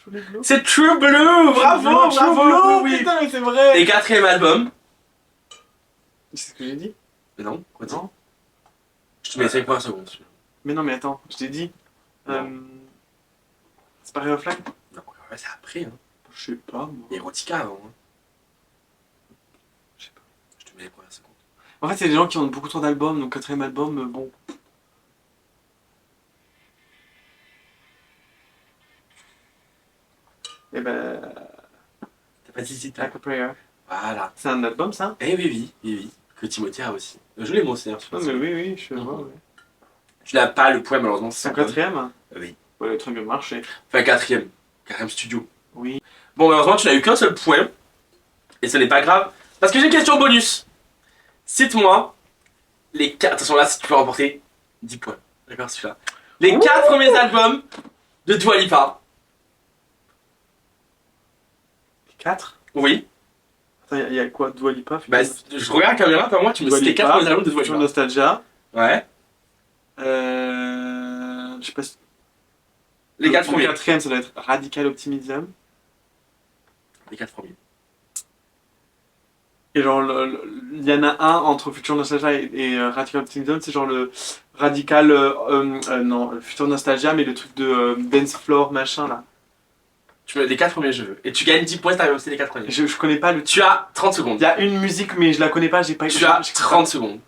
Truly blue. C'est True Blue. Bravo, True bravo. Blue, Oui. putain, mais c'est vrai. Et quatrième album. C'est ce que j'ai dit. Mais non, quoi dire. Non. Je te mets 5 points à seconde. Mais non, mais attends, je t'ai dit. Non. C'est pas Ray of Light. Non, ouais, c'est après. Hein. Je sais pas, moi. Il y a Erotica avant. Hein. Je sais pas. Je te mets les premières secondes. En fait, c'est des gens qui ont beaucoup trop d'albums, donc quatrième album, bon. Et ben. T'as pas dit Like a Prayer. Voilà. C'est un album ça? Eh oui, oui, oui, oui. Que Timothée a aussi. Je l'ai moi aussi, d'ailleurs. Non, mais oui, je Mhm. vois, ouais. Tu n'as pas le point, malheureusement. C'est un quatrième? Oui. Ouais, le truc de marché. Enfin, quatrième. Quatrième studio. Oui. Bon, malheureusement, tu n'as eu qu'un seul point. Et ce n'est pas grave. Parce que j'ai une question bonus. Cite-moi les 4. Attention, là, si tu peux remporter 10 points. D'accord, celui-là. Les 4 premiers albums de Dua Lipa. 4? Oui. Attends, il y a quoi? Dua Lipa? Bah, je regarde la caméra, par moi, tu me Dua cites les 4 Lipa, premiers albums de Dua Future Lipa. Nostalgia. Ouais. Je sais pas si. Les 4 Le premiers. quatrième, ça doit être Radical Optimism. Les 4 premiers. Et genre, il y en a un entre Future Nostalgia et Radical Optimism, c'est genre le Radical. Non, le Future Nostalgia, mais le truc de Dance Floor machin là. Tu mets les 4 premiers, je veux. Et tu gagnes 10 points si t'arrives aussi les 4 premiers. Je connais pas le. Tu as 30 secondes. Il y a une musique, mais je la connais pas, j'ai pas. Tu as 30 secondes.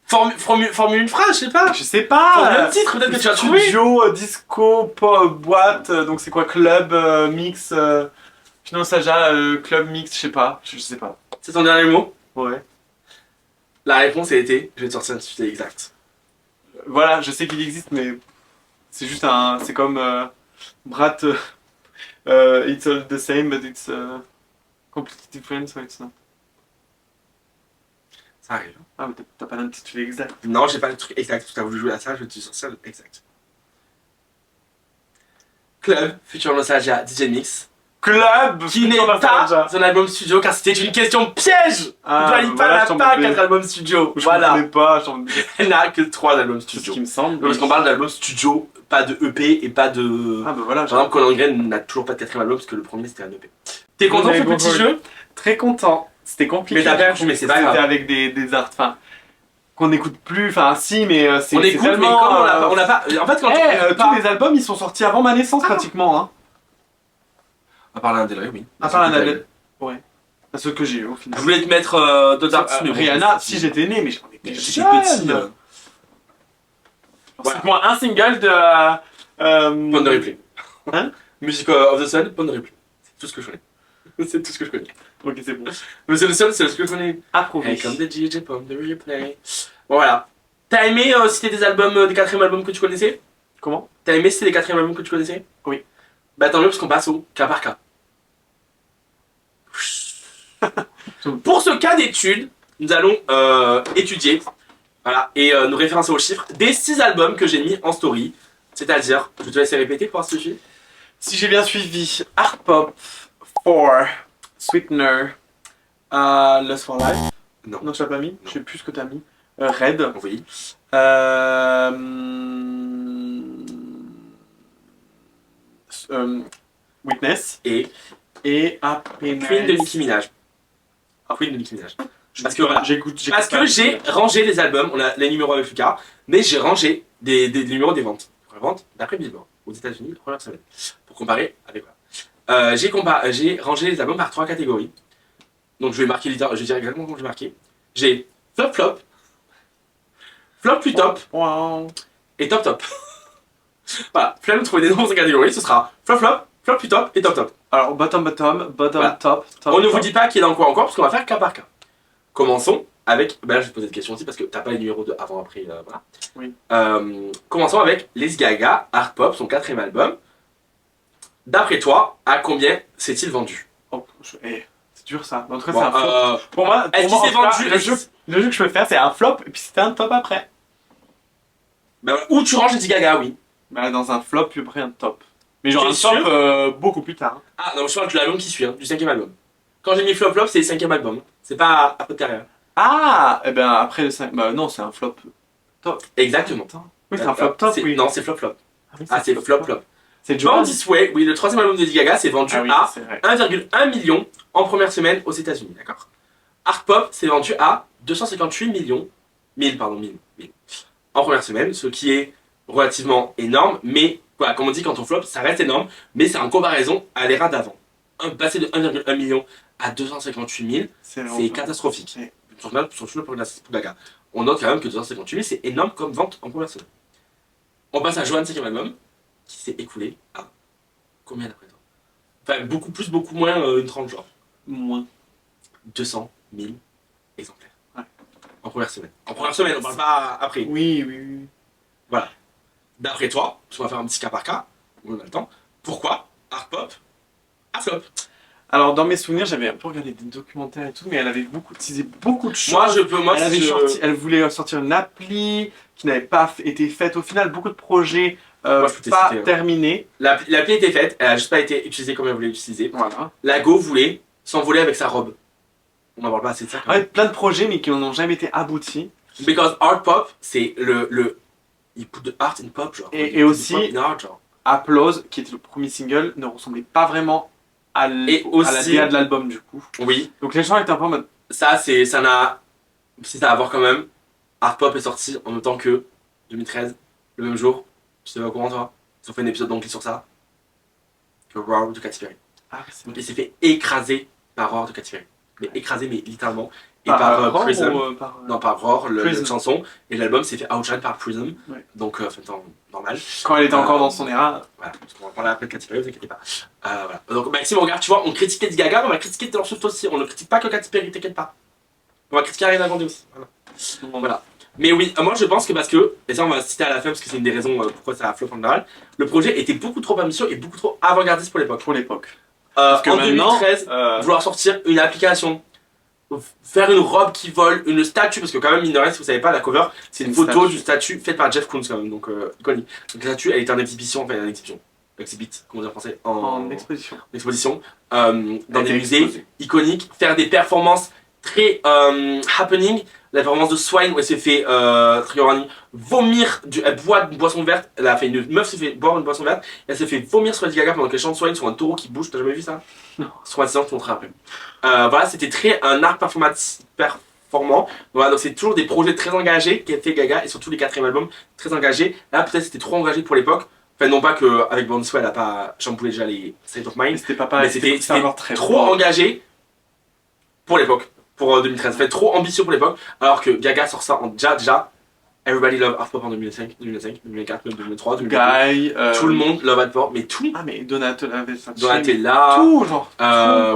Formule une phrase, je sais pas. Je sais Formule pas! un titre, peut-être que tu as trouvé. Studio, disco, pop, boîte, donc c'est quoi? Club, mix, Future Nostalgia, club mix, je sais pas. Je sais pas. C'est ton dernier mot. Ouais. La réponse a été, je vais te sortir un suite exact. Voilà, je sais qu'il existe, mais c'est juste un. C'est comme Brat, it's all the same, but it's completely different, so it's not. Ça arrive. Ah, mais t'as pas l'intitulé exact. Non, j'ai pas le truc exact. Tu as voulu jouer à ça, je vais te sortir le exact. Club, Future Nostalgia, DJ Mix. Club! Qui n'est Future pas Nostalgia. son album studio car c'était une question piège. Ah, Dua Lipa voilà, n'a je t'en pas voulais. 4 albums studio. Je Voilà. connais pas, j'en dis. Elle n'a que 3 albums C'est ce studio. qui me semble. Parce qu'on parle d'albums studio, pas de EP et pas de. Ah, bah voilà, Par exemple, Colin Green n'a toujours pas de 4ème album parce que le premier c'était un EP. T'es content de ce Go petit for it. jeu? Très content. C'était compliqué. Mais t'as perdu, mais c'est pas grave. C'était avec des arts. Enfin, qu'on n'écoute plus. Enfin, si, mais c'est. On c'est écoute, mais tellement, comme on n'a pas. En fait, quand Eh, on écoute pas- tous les albums, ils sont sortis avant ma naissance pratiquement. Hein. À part Lana Del Rey, oui. À part Lana Del- Ouais. À ceux que j'ai eu au final. Je voulais te mettre d'autres artistes, mais bon, Rihanna, c'est- si j'étais né, mais j'en étais J'étais jeune. petit. C'est moi un single de. Bonne de replay. Hein? Music of the Sun, bonne de replay. C'est tout ce que je connais. C'est tout ce que je connais. Ok, c'est bon. Mais c'est le seul, c'est ce que je connais. Approuvé. Hey, comme des DJ, Pump the replay. Bon, voilà. T'as aimé citer des albums, des 4ème albums que tu connaissais? Comment? T'as aimé citer les 4ème albums que tu connaissais? Oui. Bah tant mieux parce qu'on passe au cas par cas. Pour ce cas d'étude, nous allons étudier voilà, et nous référencer aux chiffres des 6 albums que j'ai mis en story. C'est-à-dire, je te laisse les répéter pour voir si tu suis. Si j'ai bien suivi, Art Pop, Four, Sweetener, Lust for Life. Non. Non, tu l'as pas mis? Je sais plus ce que t'as mis. Red. Oui. Witness. Et Et Happiness. Queen de Nicki Minaj. Queen de Nicki Minaj. Parce que voilà. J'écoute Parce pas. que j'ai rangé les albums, on a les numéros avec Lucas, mais j'ai rangé des numéros des ventes. Les ventes d'après Billboard aux États-Unis la première semaine. Pour comparer avec quoi. J'ai rangé les albums par 3 catégories. Donc je vais marquer je vais dire exactement comment je vais marquer. J'ai flop flop, flop plus top Wow. et top top. Voilà, flemme de trouver des noms dans ces catégories, ce sera flop flop, flop plus top et top top. Alors, bottom, Voilà. top. On ne vous top. dit pas qui est dans quoi encore, parce qu'on va faire cas par cas. Commençons avec. Ben là, je vais te poser cette question aussi parce que t'as pas les numéros de avant, après. Voilà. Oui. Commençons avec Lady Gaga, Art Pop, son 4ème album. D'après toi, à combien s'est-il vendu? Oh, c'est dur ça. En tout cas, Bon, c'est un flop. Pour moi, est-ce qu'il en s'est tout cas, vendu? le jeu que je peux faire, c'est un flop et puis c'était un top après. Ben, où tu ranges Lady Gaga, oui. Bah, dans un flop, puis après un top. Mais genre T'es un sûr top beaucoup plus tard. Ah non, je parle de l'album qui suit, hein, du 5ème album. Quand j'ai mis Flop Flop, c'est le 5ème album. C'est pas à peu de carrière. Ah, et ben après le 5. Bah non, c'est un flop top. Exactement. Attends. Oui, c'est un flop top, oui. Non, c'est Flop Flop. oui, Ah, c'est Flop Flop. C'est Born Joan. This Way, oui, le 3ème album de Lady Gaga, s'est vendu Ah oui, à c'est vrai. 1,1 million en première semaine aux États-Unis, d'accord? Art Pop s'est vendu à 258 millions, 1000, pardon, 1000 en première semaine, ce qui est relativement énorme, mais voilà, comme on dit, quand on flop, ça reste énorme, mais c'est en comparaison à l'ère d'avant. Passer de 1,1 million à 258 000, c'est catastrophique. Ouais. Surtout pour Gaga. On note quand même que 258 000, c'est énorme comme vente en première semaine. On passe à Joan 5ème album, qui s'est écoulé à combien d'après toi? Enfin, beaucoup plus, beaucoup moins, une tranche genre. Moins. 200 000 exemplaires. Ouais. En première semaine. En première semaine, on parle pas après. Oui. Voilà. D'après toi, parce qu'on va faire un petit cas par cas, on a le temps, pourquoi Art Pop a flop? Alors dans mes souvenirs, j'avais un peu regardé des documentaires et tout, mais elle avait teasé beaucoup de choses. Moi, Elle voulait sortir une appli qui n'avait pas été faite au final, beaucoup de projets Moi, je peux pas t'expliquer, hein. terminés. L'appli était faite, elle a juste pas été utilisée comme elle voulait l'utiliser. Voilà. La Go voulait s'envoler avec sa robe. On n'en parle pas assez de ça quand En même. fait, plein de projets, mais qui n'ont jamais été aboutis. Because Art Pop, c'est le. Il put de art in pop, genre. Et Il put aussi- the pop in art, genre. Applause, qui était le premier single, ne ressemblait pas vraiment à Et la aussi- DA de l'album du coup. Oui, Donc les gens étaient un peu en mode. ça, ça n'a. C'est à voir quand même. Art Pop est sorti en même temps que 2013, le même jour. Tu sais pas au courant, toi? Ils ont fait un épisode d'anglais sur ça. Que Roar de Katy Perry. Ah, c'est Donc il s'est fait écraser par Roar de Katy Perry. Mais écraser, mais littéralement. Et par, par Roar Prism. ou, par, Non, par Roar, la Prism. chanson. Et l'album s'est fait outshine par Prism. Ouais. Donc, en temps normal. Quand elle était encore dans son era. Voilà, parce qu'on va parler après de Katy Perry, vous inquiétez pas. Voilà. Donc, Maxime, regarde, tu vois, on critique Lady Gaga, on va critiquer Taylor Swift aussi. On ne critique pas que Katy Perry, t'inquiète pas. On va critiquer Ariana Grande aussi. Voilà. Mais oui, moi je pense que parce que, et ça on va citer à la fin parce que c'est une des raisons pourquoi ça a flop en général, le projet était beaucoup trop ambitieux et beaucoup trop avant-gardiste pour l'époque. Pour l'époque. En que maintenant, 2013, vouloir sortir une application, faire une robe qui vole, une statue, parce que quand même, mine de rien, si vous savez pas, la cover, c'est une Une photo statue. d'une statue faite par Jeff Koons quand même, donc iconique. Donc la statue, elle était en exhibition, enfin en exhibition, exhibit, comment dire en français, En exposition. exposition, dans Elle des était musées exposée. iconiques, faire des performances très happening. La performance de Swine où elle s'est fait vomir, elle boit une boisson verte, une meuf s'est fait boire une boisson verte, elle s'est fait vomir sur Lady Gaga pendant qu'elle chante Swine sur un taureau qui bouge, t'as jamais vu ça? Non. Sur un je te montrerai après. Voilà, c'était très un art performant. Voilà, donc c'est toujours des projets très engagés qu'a fait Gaga et surtout les 4e albums très engagés. Là peut-être c'était trop engagé pour l'époque. Enfin non pas qu'avec Born This Way elle a pas chamboulé déjà les State of Mais Mind, c'était pas mais pareil. c'était encore très trop engagé pour l'époque, pour 2013. Fait trop ambitieux pour l'époque, alors que Gaga sort ça en déjà. Everybody Love Art Pop en 2005, 2004, même 2003, 2004. Guy. Tout le monde Love Art Pop, mais tout. Ah, mais Donatella Versace. Donatella. Tout, genre.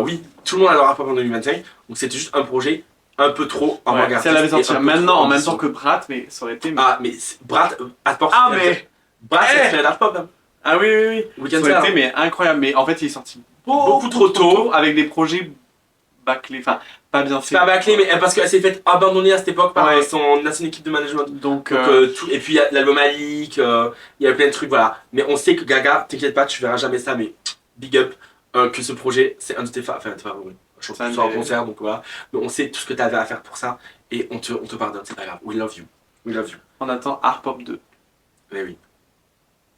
Oui, tout le monde a Love Art Pop en 2025. Donc c'était juste un projet un peu trop Ouais, avant-gardiste. si elle avait et sorti un peu maintenant trop en même ambitieux. temps que Brat, mais ça aurait été. Ah, mais Brad, Art Pop. Ah, mais. Brad, Eh c'est inspiré d'Art Pop. Hein. Ah oui. Weekend Ça aurait Star. été mais incroyable. Mais en fait, il est sorti Beaucoup trop tôt. avec des projets bâclés. Enfin, pas bien C'est faits. pas bâclé, mais parce qu'elle s'est faite abandonner à cette époque par Ouais. son ancienne équipe de management. Donc, Donc, et puis il y a l'album Alik, il y a plein de trucs, voilà. Mais on sait que Gaga, t'inquiète pas, tu verras jamais ça, mais big up, que ce projet, c'est un de tes favoris. Je trouve C'est un que tu en des- concert, donc voilà. Mais on sait tout ce que t'avais à faire pour ça, et on te pardonne, c'est pas grave. We love you. We love you. on attend Art Pop 2. Mais oui.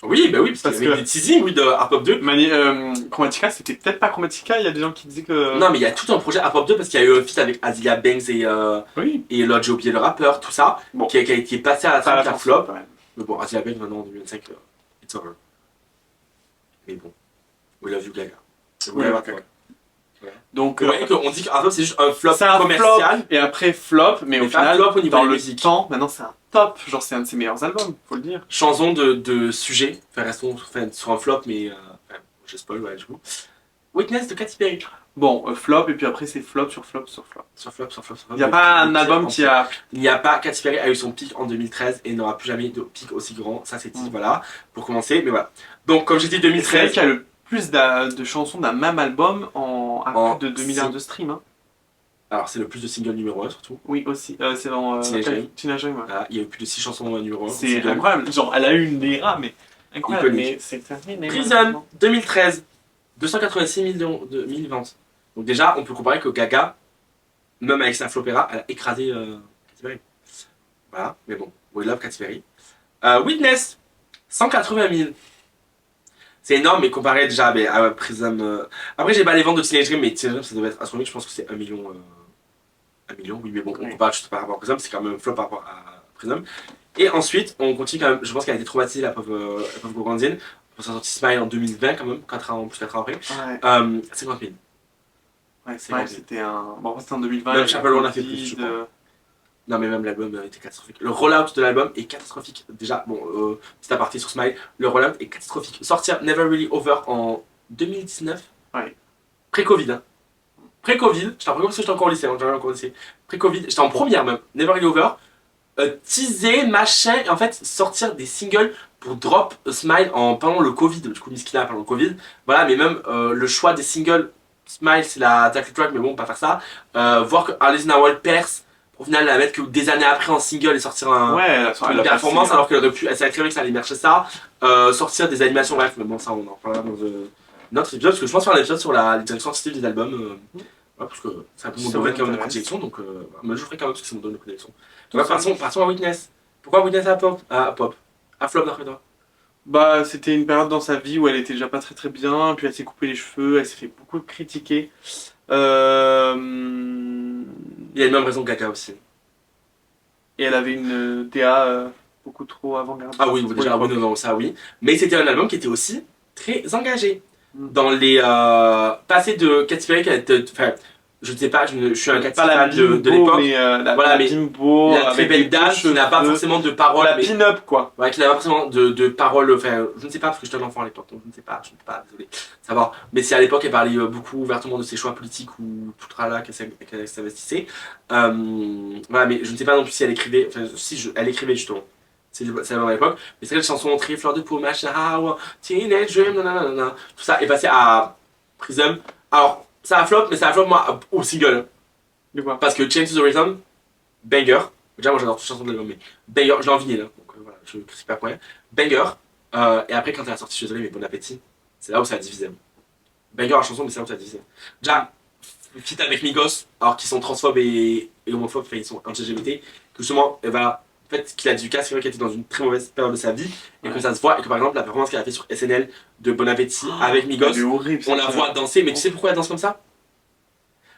Oui, bah oui, parce Parce qu'il y avait que- des teasings, oui, de Art Pop 2. Chromatica, c'était peut-être pas Chromatica. Il y a des gens qui disaient que. Non, mais il y a tout un projet Art Pop 2 parce qu'il y a eu un feat avec Azealia Banks Oui. et là, j'ai oublié le rappeur, tout ça, Bon. qui a été passé à la Ça trappe, qui a flop. quand même. Mais bon, Azealia Banks maintenant en 2025, it's over. Mais bon, we love you Gaga. We love you, Gaga. Donc, Vous voyez qu'on dit qu'Art Pop c'est juste un flop c'est un commercial. flop et après flop, mais Mais au pas final, flop au niveau dans des le musiques. temps, maintenant c'est un top. Genre, c'est un de ses meilleurs albums, faut le dire. Chanson de sujet, enfin restons sur un flop, mais enfin, je spoil, ouais, du coup. Witness de Katy Perry. Bon, flop, et puis après c'est flop sur flop sur flop. Sur flop, sur flop, sur flop. Il n'y a pas un album qui a. Il n'y a pas. Katy Perry a eu son pic en 2013 et n'aura plus jamais de pic aussi grand. Ça, c'est dit, voilà, pour commencer. Mais voilà. Donc, comme j'ai dit, C'est elle 2013. qui a le plus de chansons d'un même album à plus de 2 milliards de streams. Hein. Alors, c'est le plus de singles numéro 1 surtout. Oui, aussi. C'est dans Teenage Dream. Teenage Dream, ouais. Voilà, il y a eu plus de 6 chansons numéro 1. C'est incroyable. Genre, elle a eu une era, mais incroyable. Iconique. Mais c'est terminé. Prism 2013, 286 millions de 1000 ventes. Donc déjà, on peut comparer que Gaga, même avec sa flopera, elle a écrasé Katy Perry. Voilà, mais bon, we love Katy Perry. Witness, 180 000. C'est énorme, mais comparé déjà à Prism. Après, j'ai pas les ventes de Teenage Dream, mais Teenage Dream, ça devait être astronomique. Je pense que c'est 1 million. 1 million, oui, mais bon, on compare juste par rapport à Prism, c'est quand même un flop par rapport à Prism. Et ensuite, on continue quand même. Je pense qu'elle a été traumatisée, la pauvre Gorgonzine. Pour sa sortie Smile en 2020, quand même, 4 ans, plus 4 ans après. Ouais. 50 000. Ouais, Smile, c'était un. Bon, c'était en 2020. Même Chapel One a fait plus, je crois. Non, mais même l'album était catastrophique. Le rollout de l'album est catastrophique. Déjà, bon, petit aparté sur Smile, le rollout est catastrophique. Sortir Never Really Over en 2019, ouais. Pré-Covid. Hein. Pré-Covid, j'étais parce que j'étais encore au lycée, hein, j'avais encore au lycée. Pré-Covid, j'étais en première même, Never Really Over. Teaser, machin, et en fait, sortir des singles pour drop Smile pendant le Covid. Du coup, Miskina pendant le Covid. Voilà, mais même le choix des singles, Smile, c'est la title track, mais bon, pas faire ça. Voir que Alice Nawal perce. Au final, la mettre que des années après en single et sortir une performance, alors qu'elle aurait pu. Elle savait très bien que ça allait marcher ça. Sortir des animations, bref, mais bon, ça, on en parlera dans notre épisode, parce que je pense faire un épisode sur la direction artistique des albums. Voilà, parce que ça me donne quand même de prédilection, donc mais je ferai quand même parce que ça me donne de prédilection. Donc, passons à Witness. Pourquoi Witness à Pop à Flop d'après toi? Bah, c'était une période dans sa vie où elle était déjà pas très très bien, puis elle s'est coupé les cheveux, elle s'est fait beaucoup critiquer. Il y a une même raison que Gaga aussi. Et elle avait une DA beaucoup trop avant-gardiste. Ah oui, déjà, oui, non, ça oui. Mais c'était un album qui était aussi très engagé. Dans les passés de Katy Perry, enfin, je ne sais pas, je suis un Katy fan de l'époque. Voilà, mais bimbo, la très belle dame qui n'a pas forcément de paroles. La pin-up, quoi. Ouais, qui n'a pas forcément de paroles. Enfin, je ne sais pas, parce que j'étais un enfant à l'époque, donc je ne sais pas, désolé. Savoir. Mais si à l'époque, elle parlait beaucoup ouvertement de ses choix politiques ou tout tralala qu'elle s'investissait. Voilà, mais je ne sais pas non plus si elle écrivait. Enfin, si elle écrivait justement. C'est à l'époque. Mais c'est une chanson très fleur de peau, machin, Teenage Dream, nanana. Tout ça est passé à Prism. Alors, ça a flop, mais ça a flop moi au single. De quoi? Parce que Change to the Rhythm, banger. Déjà, moi j'adore toutes les chansons de l'album, mais banger, je l'ai en vinyle, hein, donc voilà, je ne critique pas pour rien. Banger. Et après, quand elle a sorti, je suis désolé, mais Bon Appétit, c'est là où ça a divisé. Banger la chanson, mais c'est là où ça a divisé. Déjà, fit avec Migos, alors qu'ils sont transphobes et homophobes, enfin ils sont anti-LGBT, que justement, voilà. En fait, qu'il a du cas, c'est vrai qu'il était dans une très mauvaise période de sa vie et que ça se voit. Et que par exemple, la performance qu'elle a fait sur SNL de Bon Appétit avec Migos, horrible, on la voit danser. Mais tu sais pourquoi elle danse comme ça?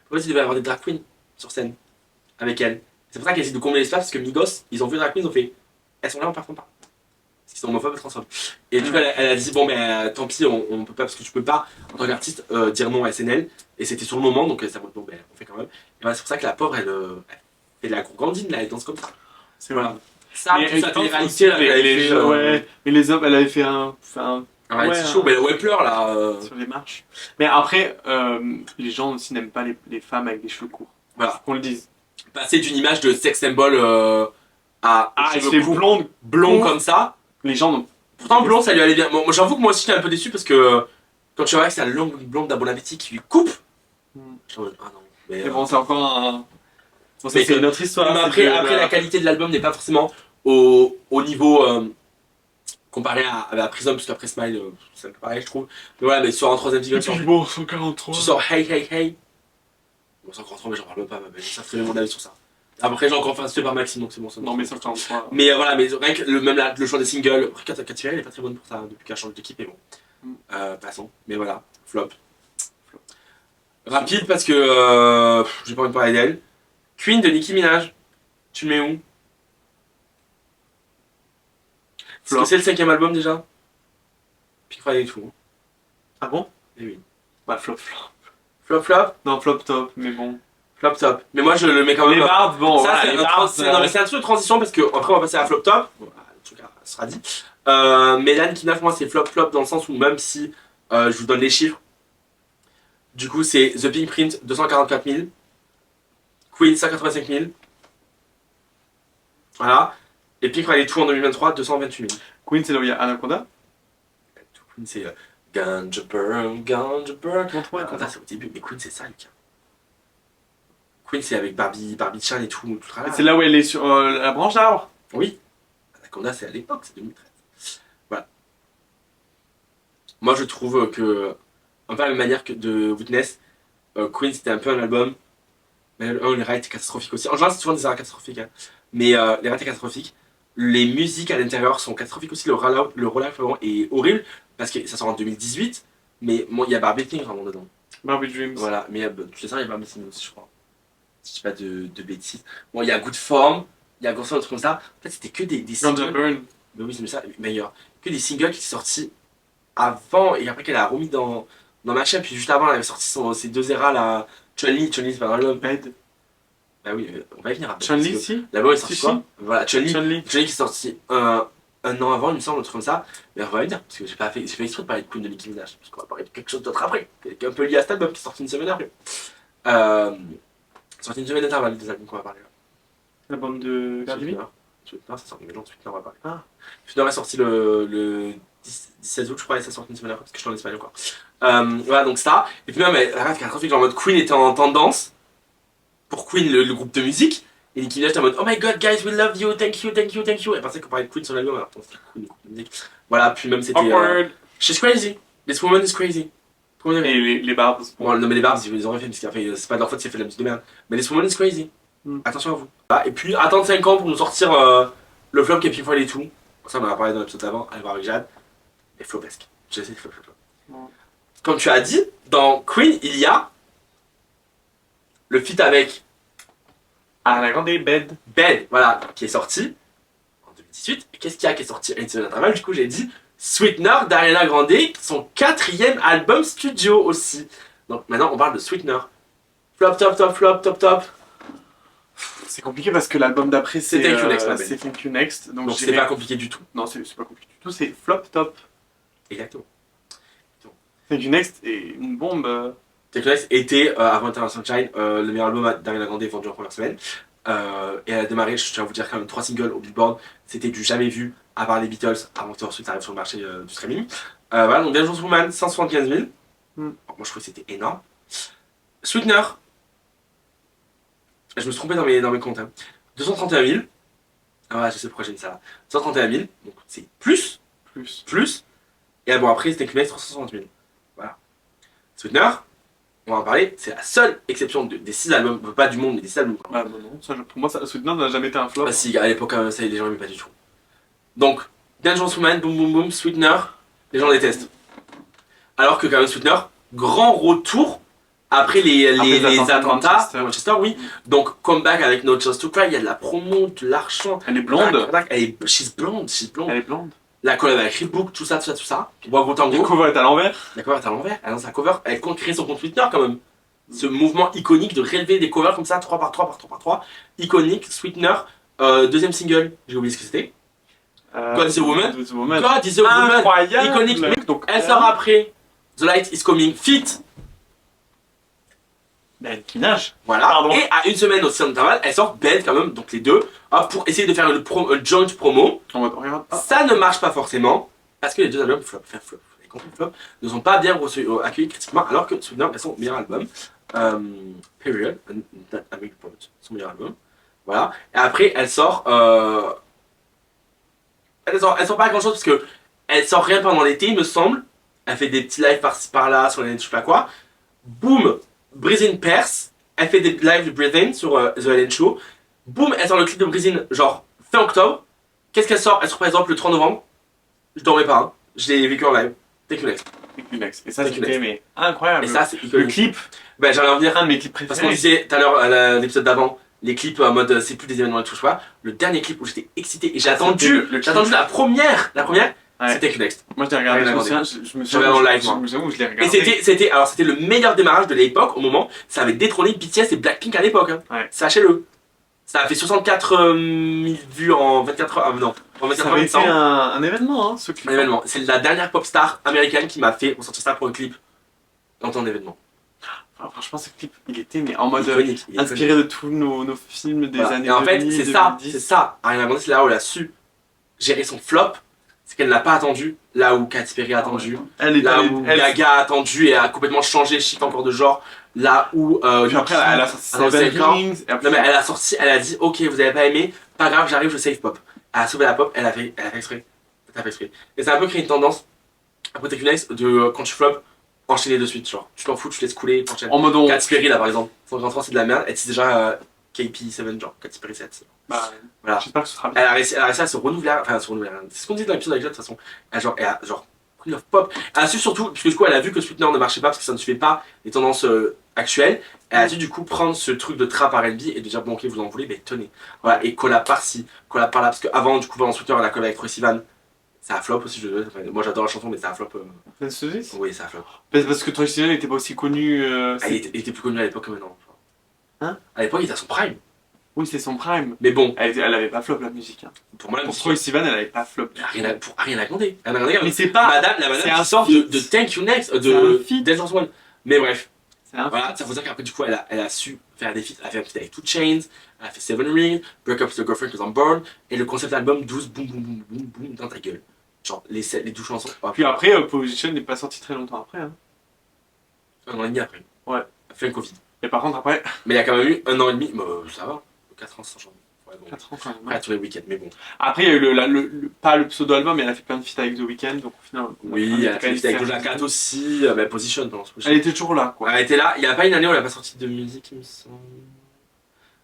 Pourquoi il devait y avoir des drag queens sur scène avec elle? C'est pour ça qu'elle essaie de combler l'espace parce que Migos, ils ont vu drag queens, ils ont fait elles sont là, on performe pas. Parce qu'ils sont homophobes et transphobes. Et du coup, elle a dit bon, mais tant pis, on peut pas, parce que tu peux pas, en tant qu'artiste, dire non à SNL. Et c'était sur le moment, donc ça bon, ben, on fait quand même. Et voilà, c'est pour ça que la pauvre, elle fait de la gourgandine, là, elle danse comme ça. C'est voilà. Ça, mais plus la télé-réalité, là, ouais, mais les hommes, elle avait fait un reality show, mais elle pleure là. Sur les marches. Mais après, les gens aussi n'aiment pas les femmes avec des cheveux courts. Voilà. Qu'on le dise. Passer d'une image de sex symbol à cheveux courts, blond comme ça. Les gens n'ont. Pourtant, blond, ça lui allait bien. Bon, j'avoue que moi aussi, j'étais un peu déçu parce que quand tu vois que c'est la longue blonde d'un Bon Appétit qui lui coupe, je me dis, ah non. Mais bon, c'est encore un. Bon, ça, mais c'est une autre histoire. Mais après, la qualité de l'album n'est pas forcément au niveau comparé à Prism, parce qu'après Smile, c'est un peu pareil, je trouve. Mais voilà, mais sur un troisième single, bon, 143. Tu sors Hey Hey Hey. Bon, 143, mais j'en parle même pas, mais ça serait mon avis sur ça. Après, j'ai encore fait par Maxime, donc c'est bon. Non, mais 143. Mais voilà, mais rien que le choix des singles, après, Katy Perry, elle est pas très bonne pour ça, depuis qu'elle a changé d'équipe, mais bon. Passons. Mais voilà, flop. Rapide, parce que j'ai pas envie de parler d'elle. Queen de Nicki Minaj. Tu le mets où? Est-ce que c'est le 5ème album déjà? Pink Friday et tout. Ah bon? Eh oui. Bah, flop. Flop? Non, flop top, mais bon. Flop top. Mais moi je le mets quand même. Les bardes, bon, ça, voilà, c'est un truc de transition parce que après on va passer à flop top. Bon, le truc sera dit. Mais là, Nicki Minaj, pour moi, c'est flop dans le sens où même si je vous donne les chiffres, Du coup, c'est The Pink Print 244 000. Queen 185 000. Voilà. Et Pink Friday 2 en 2023, 228 000. Queen, c'est là où il y a Anaconda. Queen, c'est Ganja Burn, Ganja Burn. Montre-moi Anaconda, c'est au début. Mais Queen, c'est ça, Lucas. Queen, c'est avec Barbie Chan et tout le travail. C'est là où elle est sur la branche d'arbre. Oui. Anaconda, c'est à l'époque, c'est 2013. Voilà. Moi, je trouve que, un peu à la même manière que de Witness, Queen, c'était un peu un album. Mais les rats étaient catastrophiques aussi. En général, c'est souvent des erreurs catastrophiques. Hein. Mais les rats étaient catastrophiques. Les musiques à l'intérieur sont catastrophiques aussi. Le rollout vraiment est horrible parce que ça sort en 2018. Mais bon, il y a Barbie Thing vraiment dedans. Barbie Dreams. Voilà, mais tu sais ça, il y a Barbie Thing aussi, je crois. Si je dis pas de bêtises. Bon, il y a Good Form, il y a Gonçalo, des trucs comme ça. En fait, c'était que des Ganja singles. Burn. Mais oui, c'est ça, meilleur. Que des singles qui sont sortis avant et après qu'elle a remis dans Machin. Puis juste avant, elle avait sorti ses deux eras là. Chun-Li, c'est pas dans Bed. bah oui, on va y venir après. Chun-Li, Parce que si. Là-bas, il est sorti Si, quoi si. Voilà, Chun-Li. Chun-Li. Chun-Li qui est sorti un an avant, il me semble, un truc comme ça. Mais on va y venir, parce que j'ai fait exprès de parler de Queen de Nicki Minaj. Parce qu'on va parler de quelque chose d'autre après, qui est un peu lié à cet album qui est sorti une semaine après. Sorti une semaine d'intervalle des albums qu'on va parler là. L'album de Cardi B. Sweetener, ça sort, mais non, Sweetener, on va parler. Ah. Sweetener est sorti le 16 août, je crois, et ça sort une semaine après, parce que je suis en Espagne encore. Voilà, donc ça. Et puis même, arrête, catastrophique, genre en mode Queen était en tendance. Pour Queen, le groupe de musique. Et Nicki Minaj était en mode Oh my god, guys, we love you, thank you, thank you, thank you. Elle pensait qu'on parlait de Queen sur l'album, alors c'était Queen, le groupe de musique. Voilà, puis même c'était. Awkward. She's crazy. This woman is crazy. Comment dire Et les Barbs. Bon, non, mais les Barbs, ils les auraient fait, parce qu'après, c'est pas de leur faute si elle fait de la musique de merde. Mais This woman is crazy. Attention à vous. Ah, et puis, attendre 5 ans pour nous sortir le flop qui est Pink Floyd et tout. Ça, on en a parlé dans l'épisode d'avant, allez voir avec Jade. Et flopesque. J'ai essayé de flop. Comme tu as dit, dans Queen, il y a le feat avec Ah, la grande Bed. Ben, voilà, qui est sorti en 2018. Et qu'est-ce qu'il y a qui est sorti à une semaine d'intervalle? Du coup, j'ai dit Sweetener d'Ariana Grande, son 4e album studio aussi. Donc maintenant, on parle de Sweetener. Flop, top, top, flop, top, top. C'est compliqué parce que l'album d'après c'est Thank You Next, ma belle. c'est Thank You Next. Donc je c'est dirais- pas compliqué du tout. Non, c'est pas compliqué du tout. C'est Flop Top. Exactement. Thank You Next est une bombe. Thank You Next était, avant Eternal Sunshine, le meilleur album d'Ariana Grande vendu en première semaine. Et elle a démarré, je tiens à vous dire, quand même 3 singles au Billboard. C'était du jamais vu, à part les Beatles, avant que ensuite ça arrive sur le marché du streaming. Voilà, donc Dangerous Woman, 175 000. Moi je trouvais que c'était énorme. Sweetener, je me suis trompé dans mes comptes. Hein. 231 000. Ah ouais, je sais pourquoi j'ai mis ça là. 231 000, donc c'est plus. Et bon, après, c'était Kleenex 360 000. Voilà. Sweetener, on va en parler, c'est la seule exception des 6 albums, pas du monde, mais des 6 albums. Ah non, non, ça, pour moi, Sweetener n'a jamais été un flop. Ah si, à l'époque, ça, les gens n'aimaient pas du tout. Donc, Dangerous Woman, Boom Boom Boom, Sweetener, les gens détestent. Alors que quand même Sweetener, grand retour après les attentats de à Manchester, oui. Donc, comeback avec No Chance to Cry, il y a de la promo, de l'argent. Elle est blonde. She's blonde. Elle est blonde. La collab avec Reebok, tout ça. Bon, gros tango. Le cover est à l'envers. La cover est à l'envers. Elle lance sa cover. Elle compte créer son compte Twitter quand même. Ce mouvement iconique de relever des covers comme ça, 3 par 3 par 3 par 3. Iconique, Sweetener. Deuxième single, j'ai oublié ce que c'était. God is a Woman. God is a Woman. God is a Woman. Incroyable. Iconique. Donc, Elle sort après. The Light is Coming. Fit. Ben, qui nage. Voilà. Pardon. Et à une semaine aussi en intervalle, elle sort Bed quand même. Donc les deux. Pour essayer de faire une joint promo. En mode, regarde. Ah. Ça ne marche pas forcément. Parce que les deux albums flop, les compris flop, ne sont pas bien accueillis critiquement, alors que Sweetener est son meilleur album. Period, son meilleur album. Voilà. Et après, elle sort. Elle sort pas grand chose parce que elle sort rien pendant l'été, il me semble. Elle fait des petits lives par-ci par-là sur les je sais pas quoi. Boum, Breathe perce. Elle fait des lives de Breathe sur The Ellen Show. Boum, elle sort le clip de Breathe genre fin octobre. Qu'est-ce qu'elle sort? Elle sort par exemple le 3 novembre. Je dormais pas, hein. Je l'ai vécu en live. Thank You Next. Thank You Next. Et ça, Thank You c'était mais incroyable. Et ça, c'est le iconique. clip, Ben, j'allais en venir. un de mes clips Parce qu'on préférés. disait tout à l'heure, à l'épisode d'avant, les clips en mode c'est plus des événements et tout, je sais pas. Le dernier clip où j'étais excité et j'ai attendu, le j'ai attendu la première, Ouais. c'était Thank You Next. Moi, je l'ai regardé. Rien à Je me Je l'avais en live, moi. J'avoue, je l'ai Et regardé. c'était le meilleur démarrage de l'époque au moment, ça avait détrôné BTS et Blackpink à l'époque. Hein. Ouais. Sachez-le. Ça a fait 64 000 vues en 24 heures. Ah non, en 24 Ça heures, avait il me été semble. un événement, hein, ce clip. Un événement. C'est la dernière pop star américaine qui m'a fait ressortir ça pour un clip dans ton événement. Alors, franchement, ce clip, il était mais en mode iconique. Il est inspiré de tous nos films des voilà. années Et en fait, 2000, c'est ça, 2010. c'est ça. Ariana Grande, c'est là où elle a su gérer son flop, c'est qu'elle n'a pas attendu là où Katy Perry a attendu, Elle est là allée. où Gaga a attendu et a complètement changé le shift encore de genre, là où Puis après, Nicki elle a sorti a annoncé Seven le camp. Rings. Et après, Non mais elle a sorti, elle a dit ok vous avez pas aimé, pas grave j'arrive je save pop. Elle a sauvé la pop, elle a fait exprès. Elle a fait exprès. Et ça a un peu créé une tendance, après Take Next, de quand tu flop, enchaîner de suite, genre tu t'en fous, tu laisses couler, t'enchaînes. en mode on. Katy Perry là par exemple, son grand c'est de la merde, elle c'est déjà KP7 genre, Katy Perry 7. Bah, Voilà. j'espère que ce sera bien. Elle a réussi à se renouveler, enfin à se renouveler, c'est ce qu'on dit dans l'épisode avec Jade de toute façon. Elle a genre Queen of Pop. Elle a su surtout, puisque du coup elle a vu que Sweetener ne marchait pas parce que ça ne suivait pas les tendances actuelles, elle a dû du coup prendre ce truc de trap R&B et de dire bon ok vous en voulez, mais tenez. Voilà, et collab par-ci, collab par-là, parce qu'avant du coup pendant Sweetener elle a collab avec Troye Sivan. Ça a flop aussi, enfin, moi j'adore la chanson mais ça a flop. Oui ça a flop. Parce que Troye Sivan n'était pas aussi connu. Il était plus connu à l'époque que maintenant. Hein? À l'époque il était à son prime. Oui, c'est son prime. Mais bon, Elle avait pas flop la musique. Hein. pour moi la Pour musique, Troye Sivan, elle avait pas flop. pour Ariana Grande. Ariana Grande, Mais c'est pas. Madame, la c'est madame un qui sort feat. de Thank You Next, C'est un de feat. Dance Dance One. Mais bref, C'est un voilà, ça veut dire qu'après du coup elle a su faire des feats. Elle a fait un feat avec 2 Chainz, elle a fait Seven Rings, Break Up with Your Girlfriend Cause I'm Born, et le concept album 12 boum boum boum boum boum dans ta gueule. Genre les 12 chansons, hop, Puis après, Position n'est pas sorti très longtemps après. Hein. un an et demi après. Ouais. Elle fait le Covid. Et par contre, après, Mais il y a quand même eu un an et demi, ça va, 4 ans sans chanter. Ouais, bon. 4 ans quand même. Après, tous les week-ends, mais bon. Après, il y a eu pas le pseudo-album, mais elle a fait plein de feats avec The Weeknd, donc au final. Oui, elle a fait le feat avec Doja Cat aussi, bah, Position pendant ce projet. Elle était toujours là, quoi. Elle était là, il n'y a pas une année où elle n'a pas sorti de musique, il me semble.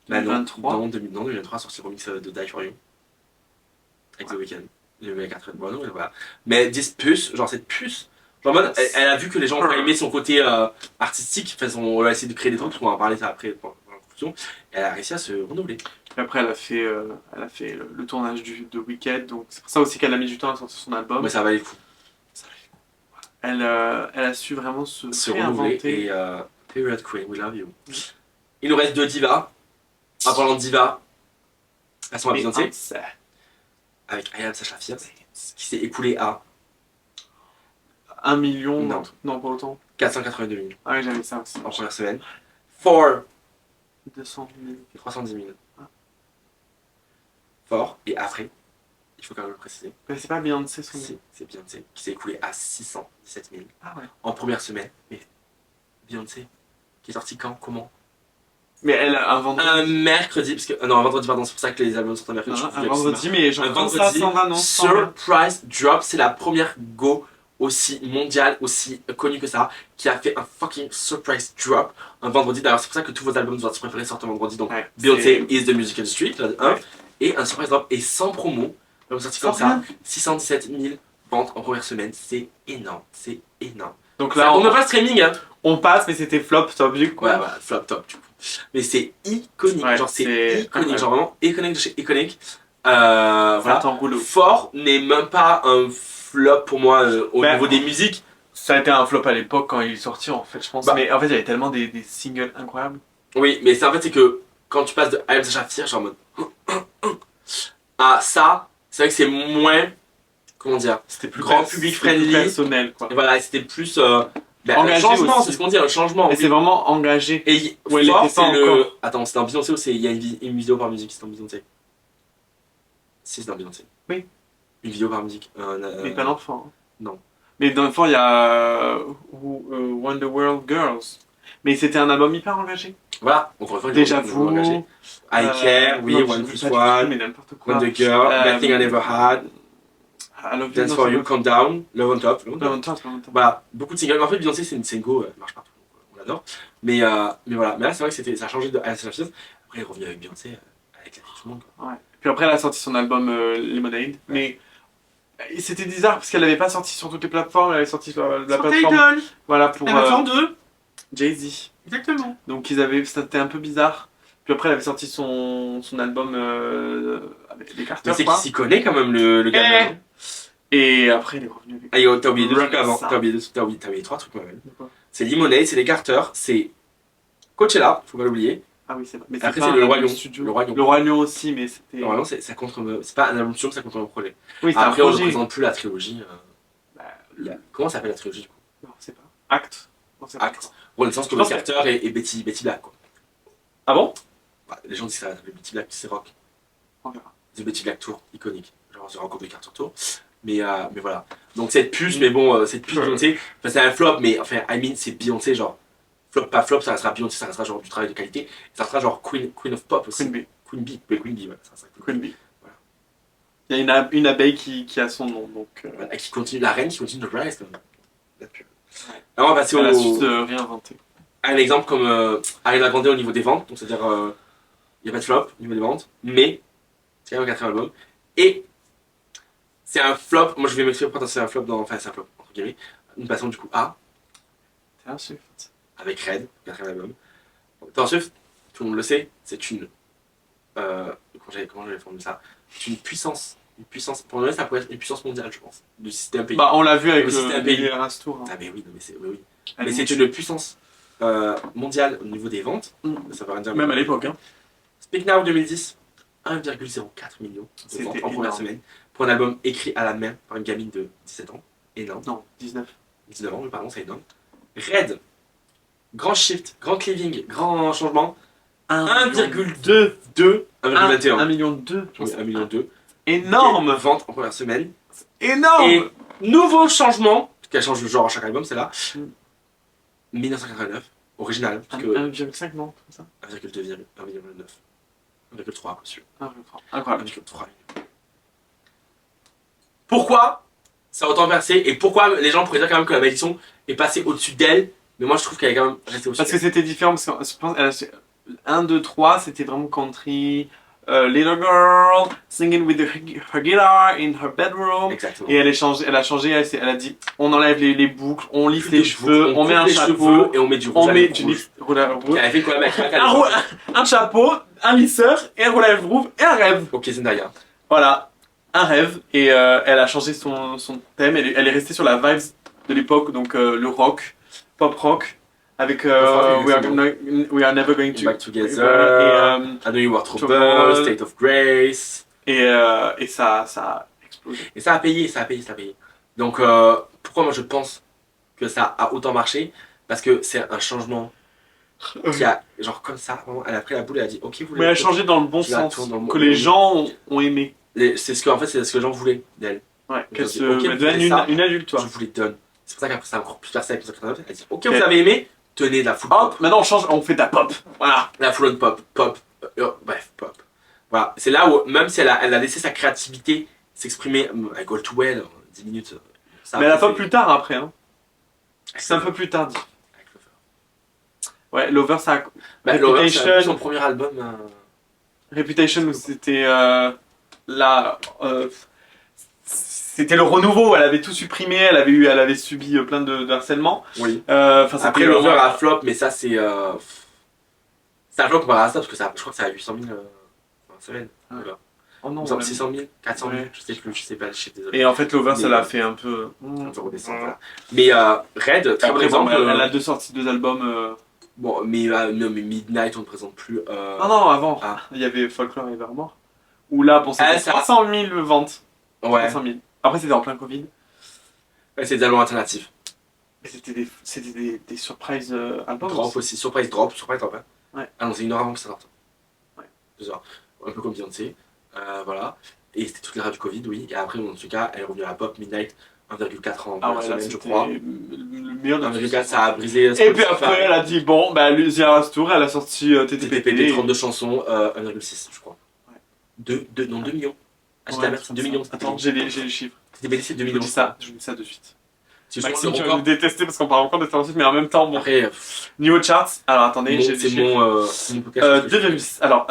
Bah non, 2023. non, 2023 a sorti le remix de Die For You. Avec The Weeknd. Le mec a très bon, non, voilà. Mais 10 puces, genre cette puce, genre en mode, elle a vu que les gens ont pas aimé son côté artistique, enfin, on a essayé de créer des trucs, on va en parler ça après dans la conclusion, et elle a réussi à se renouveler. Puis après, elle a fait le tournage de Weeknd, donc c'est pour ça aussi qu'elle a mis du temps à sortir son album. Mais ça valait le coup. Elle a su vraiment se renouveler réinventer. et Period Queen, we love you. Il nous reste 2 divas. En parlant de divas, elles sont à Beyoncé, avec I Am Sasha Fierce, qui s'est écoulé à 1 million, Non. non, pas autant. 482 000 Ah oui, j'avais ça aussi. en première semaine. For 200 000. 310 000. Ah. Fort. Et après, il faut quand même le préciser, Mais c'est pas Beyoncé son. c'est Beyoncé qui s'est écoulé à 617 000 Ah ouais. en première semaine. Mais Beyoncé, qui est sorti quand, comment? Mais elle a un vendredi. Un mercredi, parce que. Non, un vendredi, pardon, c'est pour ça que les albums sont un mercredi. je Un confonds avec vendredi, mais un genre comme ça, vendredi, 120, non 120. Surprise Drop, c'est la première go aussi mondiale, aussi connue que ça, qui a fait un fucking surprise drop un vendredi. D'ailleurs, c'est pour ça que tous vos albums de votre préférés sortent un vendredi. Donc, Ouais, Beyoncé is the music industry, là, un, Ouais. et un surprise drop, et sans promo, donc sorti comme Sans ça, rien. 617 000 ventes en première semaine, c'est énorme, c'est énorme. Donc Là, là, on ne pas le streaming, hein. on passe, mais c'était flop, top du coup. Ouais, voilà, flop top du coup. Mais c'est iconique, Ouais, genre c'est c'est iconique, incroyable. genre vraiment iconique de chez iconique. Voilà. Attends, Rouleau. Fort n'est même pas un flop pour moi au Ben, niveau des musiques. Ça a été un flop à l'époque quand il est sorti, en fait, je pense. Bah. Mais en fait, il y avait tellement des singles incroyables. Oui, mais en fait c'est que quand tu passes de I Am Sasha Fierce, genre en mode à ça, c'est vrai que c'est moins, comment dire, C'était plus Grand public c'était plus friendly. personnel, quoi. et voilà, c'était plus un Engagé changement, aussi. c'est ce qu'on dit, un changement. Et oui. c'est vraiment engagé. Et Ouais, il Fort, était pas c'est le. encore. Attends, c'est dans Beyoncé ou c'est il y a une vidéo par musique, c'est dans Beyoncé. Si, c'est dans Beyoncé. Oui. Une vidéo par musique. Mais pas d'enfant. Hein. Non. Mais dans l'enfant, il y a Wonder World Girls. Mais c'était un album hyper engagé. Voilà, encore une fois, Déjà ils ont vous. engagé. I Care, oui, non, One je Plus sais pas du tout, One, mais n'importe quoi. Wonder Girl, Bad Thing I Never Had, I Love You, Dance non, For c'est You, pas- Calm Down, Love on Top. Love on Top, Love on Top. Voilà, beaucoup de singles. Mais en fait, Beyoncé, c'est une go, elle marche partout. Donc, on l'adore. Mais voilà, mais là, c'est vrai que ça a changé de Alice Fierce. Après, elle est revenue avec Beyoncé, avec la vie de tout le monde. Quoi. Ouais. Puis après, elle a sorti son album Lemonade. Mais c'était bizarre parce qu'elle n'avait pas sorti sur toutes les plateformes. Elle avait sorti sur la plateforme. Tidal, Voilà pour deux. Jay-Z. Exactement. Donc c'était un peu bizarre. Puis après, elle avait sorti son album avec les Carter. Mais c'est quoi. qui s'y connaît quand même, le gars. Et après, elle est revenue avec. Ah, yo, t'as oublié 2 trucs Rockstar. avant. T'as oublié 3 trucs, moi-même. Quoi. C'est Lemonade, c'est les Carter, c'est Coachella, faut pas l'oublier. Ah oui, c'est vrai. Mais Après, pas c'est un le album Roi Lion. studio. Le Roi Lion. Le Roi Lion aussi, mais c'était. Normalement, ça contre. C'est pas un album studio, ça contre un projet. Oui, c'était un Après, on ne projet. présente plus la trilogie. Bah, Comment s'appelle la trilogie du coup? non, c'est pas. Acte. Non, c'est pas Acte. ça. Renaissance comme Je pense Carter et Betty Black, quoi. Ah bon? Bah, les gens disent que ça s'appelle Betty Black, c'est rock. On verra. The Betty Black Tour, iconique. Genre, The Rencontre de Carter Tour. Mais voilà. Donc, cette puce, mais bon, cette puce Beyoncé, enfin, c'est un flop, mais enfin, I mean, c'est Beyoncé, genre, flop, pas flop, ça restera Beyoncé, ça restera genre du travail de qualité. Ça restera genre Queen of Pop aussi. Queen Bee. Queen Bee, ouais, ça restera Queen Bee. Voilà. Il y a une abeille qui a son nom, donc. Voilà, qui continue, la reine qui continue de rise, quand même. La pub. Ouais. Alors, on va passer Elle a su se réinventer. un exemple comme Ariana Grande au niveau des ventes, donc c'est-à-dire, il n'y a pas de flop au niveau des ventes, mais c'est quand même un quatrième album. Et c'est un flop, moi je vais m'expliquer pourquoi c'est un flop dans. Enfin, c'est un flop, entre guillemets. Nous passons du coup à, Taylor Swift. avec Red, quatrième album. Taylor Swift, tout le monde le sait, c'est une. Comment j'avais formulé ça? C'est une puissance. Une puissance. Pour le ça pourrait être une puissance mondiale, je pense. Du système pays. Bah, on l'a vu avec Le système le pays. Eras Tour. Hein. Ah, mais oui, non, mais c'est. Oui, oui. Elle Mais est c'est montée. une puissance mondiale au niveau des ventes. Ça veut rien dire. Même à l'époque. Hein. Speak Now 2010, 1,04 million de C'était ventes en première énorme. semaine pour un album écrit à la main par une gamine de 17 ans. Énorme. Non, 19. 19 ans, mais pardon, c'est énorme. Red, grand shift, grand cleaving, grand changement. 1,2, 1,21. 1 million 2. Oui, 1,2 million. Énorme. Ventes en première semaine. Énorme. Et nouveau changement, qu'elle change de genre à chaque album, c'est là. Mm. 1989, original, parce que 1,5 non, comme ça. 1,2, 1,9. 1,3, monsieur. 1,3. Incroyable. 1,3. Pourquoi ça a autant versé et pourquoi les gens pourraient dire quand même que la malédiction est passée au-dessus d'elle, mais moi je trouve qu'elle est quand même restée au-dessus Parce que c'était différent, parce que je pense qu'elle a 1, 2, 3, c'était vraiment country. Little girl singing with her guitar in her bedroom. Exactement. Et elle a changé, elle a dit on enlève les boucles, on lisse Plus les de cheveux, boucles, on met coupe un les chapeau, cheveux et on met du rouge on à met lèvres du rouge. lisse, roule à lèvres rouge. Elle a fait quoi avec Un chapeau, un lisseur, et un roule à lèvres rouge, et un rêve. Ok, Zendaya. Voilà, un rêve. Et elle a changé son thème, elle est restée sur la vibes de l'époque, donc le rock, pop rock, avec rock, we are never going to Back Together, I Know You Were Trouble, Trouble. State of Grace. Et ça a explosé. Et ça a payé. Donc pourquoi moi je pense que ça a autant marché? Parce que c'est un changement qui a, genre comme ça, vraiment, elle a pris la boule et elle a dit ok, vous Mais elle a changé dans le bon Tu la sens, tournes dans le que bon- les gens ont aimé. C'est ce que, en fait, c'est ce que les gens voulaient d'elle. Ouais, Ils qu'elle ont dit, se ok, mais vous devienne voulez ça, une adulte, toi. Je vous les donne. C'est pour ça qu'après ça a encore plus percé avec 1989. Elle a dit ok, Ok. vous avez aimé, tenez de la full pop. Hop, maintenant on change, on fait de la pop. Voilà. La full on pop, bref, pop. Voilà, c'est là où, même si elle a laissé sa créativité s'exprimer avec All Too Well, 10 minutes. Ça Mais elle a après pop fait- plus tard après. Hein. avec C'est un Lover. peu plus tard. Avec Lover. Ouais, Lover, ça a... Bah, Lover, c'est Reputation. son premier album. Reputation, où c'était la... c'était le renouveau, elle avait tout supprimé, elle avait subi plein de harcèlement. Oui. Enfin, c'était Après, Lover a flop, mais ça, c'est. C'est un flop comparé à ça, parce que ça, je crois que ça a 800 000 par semaine. Ouais. Lover. Oh non, Il me semble ouais. 600 000, 400 000, Ouais. je sais plus, je sais pas le chiffre, désolé. Et en fait, Lover, ça Mais- l'a fait un peu... On peut redescendre, voilà. Mais Red, très bon Après, bon, exemple. elle a sorti deux albums... Bon, mais, non, mais Midnight, on ne présente plus. Ah non, avant, Ah. il y avait Folklore et Evermore. Où là, bon, c'était Ah, ça- 300 000 ventes. Ouais, 300 000. Après, c'était en plein Covid. ouais, c'est des albums alternatifs. Mais c'était des surprise albums. Drop aussi, surprise drop, hein. Ouais. Ah non, c'est 1h avant que ça sorte. Ouais. 2 heures. Un peu comme Beyoncé. Voilà. Et c'était toute l'ère du Covid, oui. Et après, en tout cas, elle est revenue à la pop, Midnight, 1,4 en Ah première ouais, là, semaine, je c'était crois. le meilleur de 1,4, ça a brisé. Et puis après, elle a dit bon, bah, The Eras Tour, elle a sorti TTPD, TTPD. 32 chansons, 1,6, je crois. Ouais. 2 millions. Ah, Ouais, j'étais à 2 millions. Attends, j'ai les chiffres. TTPD, c'est 2 Je vous millions. dis ça de suite. C'est Maxime, le tu vas record. me détester parce qu'on parle encore de Taylor Swift, mais en même temps, bon. Après, Niveau charts, alors attendez, j'ai les c'est chiffres. mon podcast. 2,6. Alors,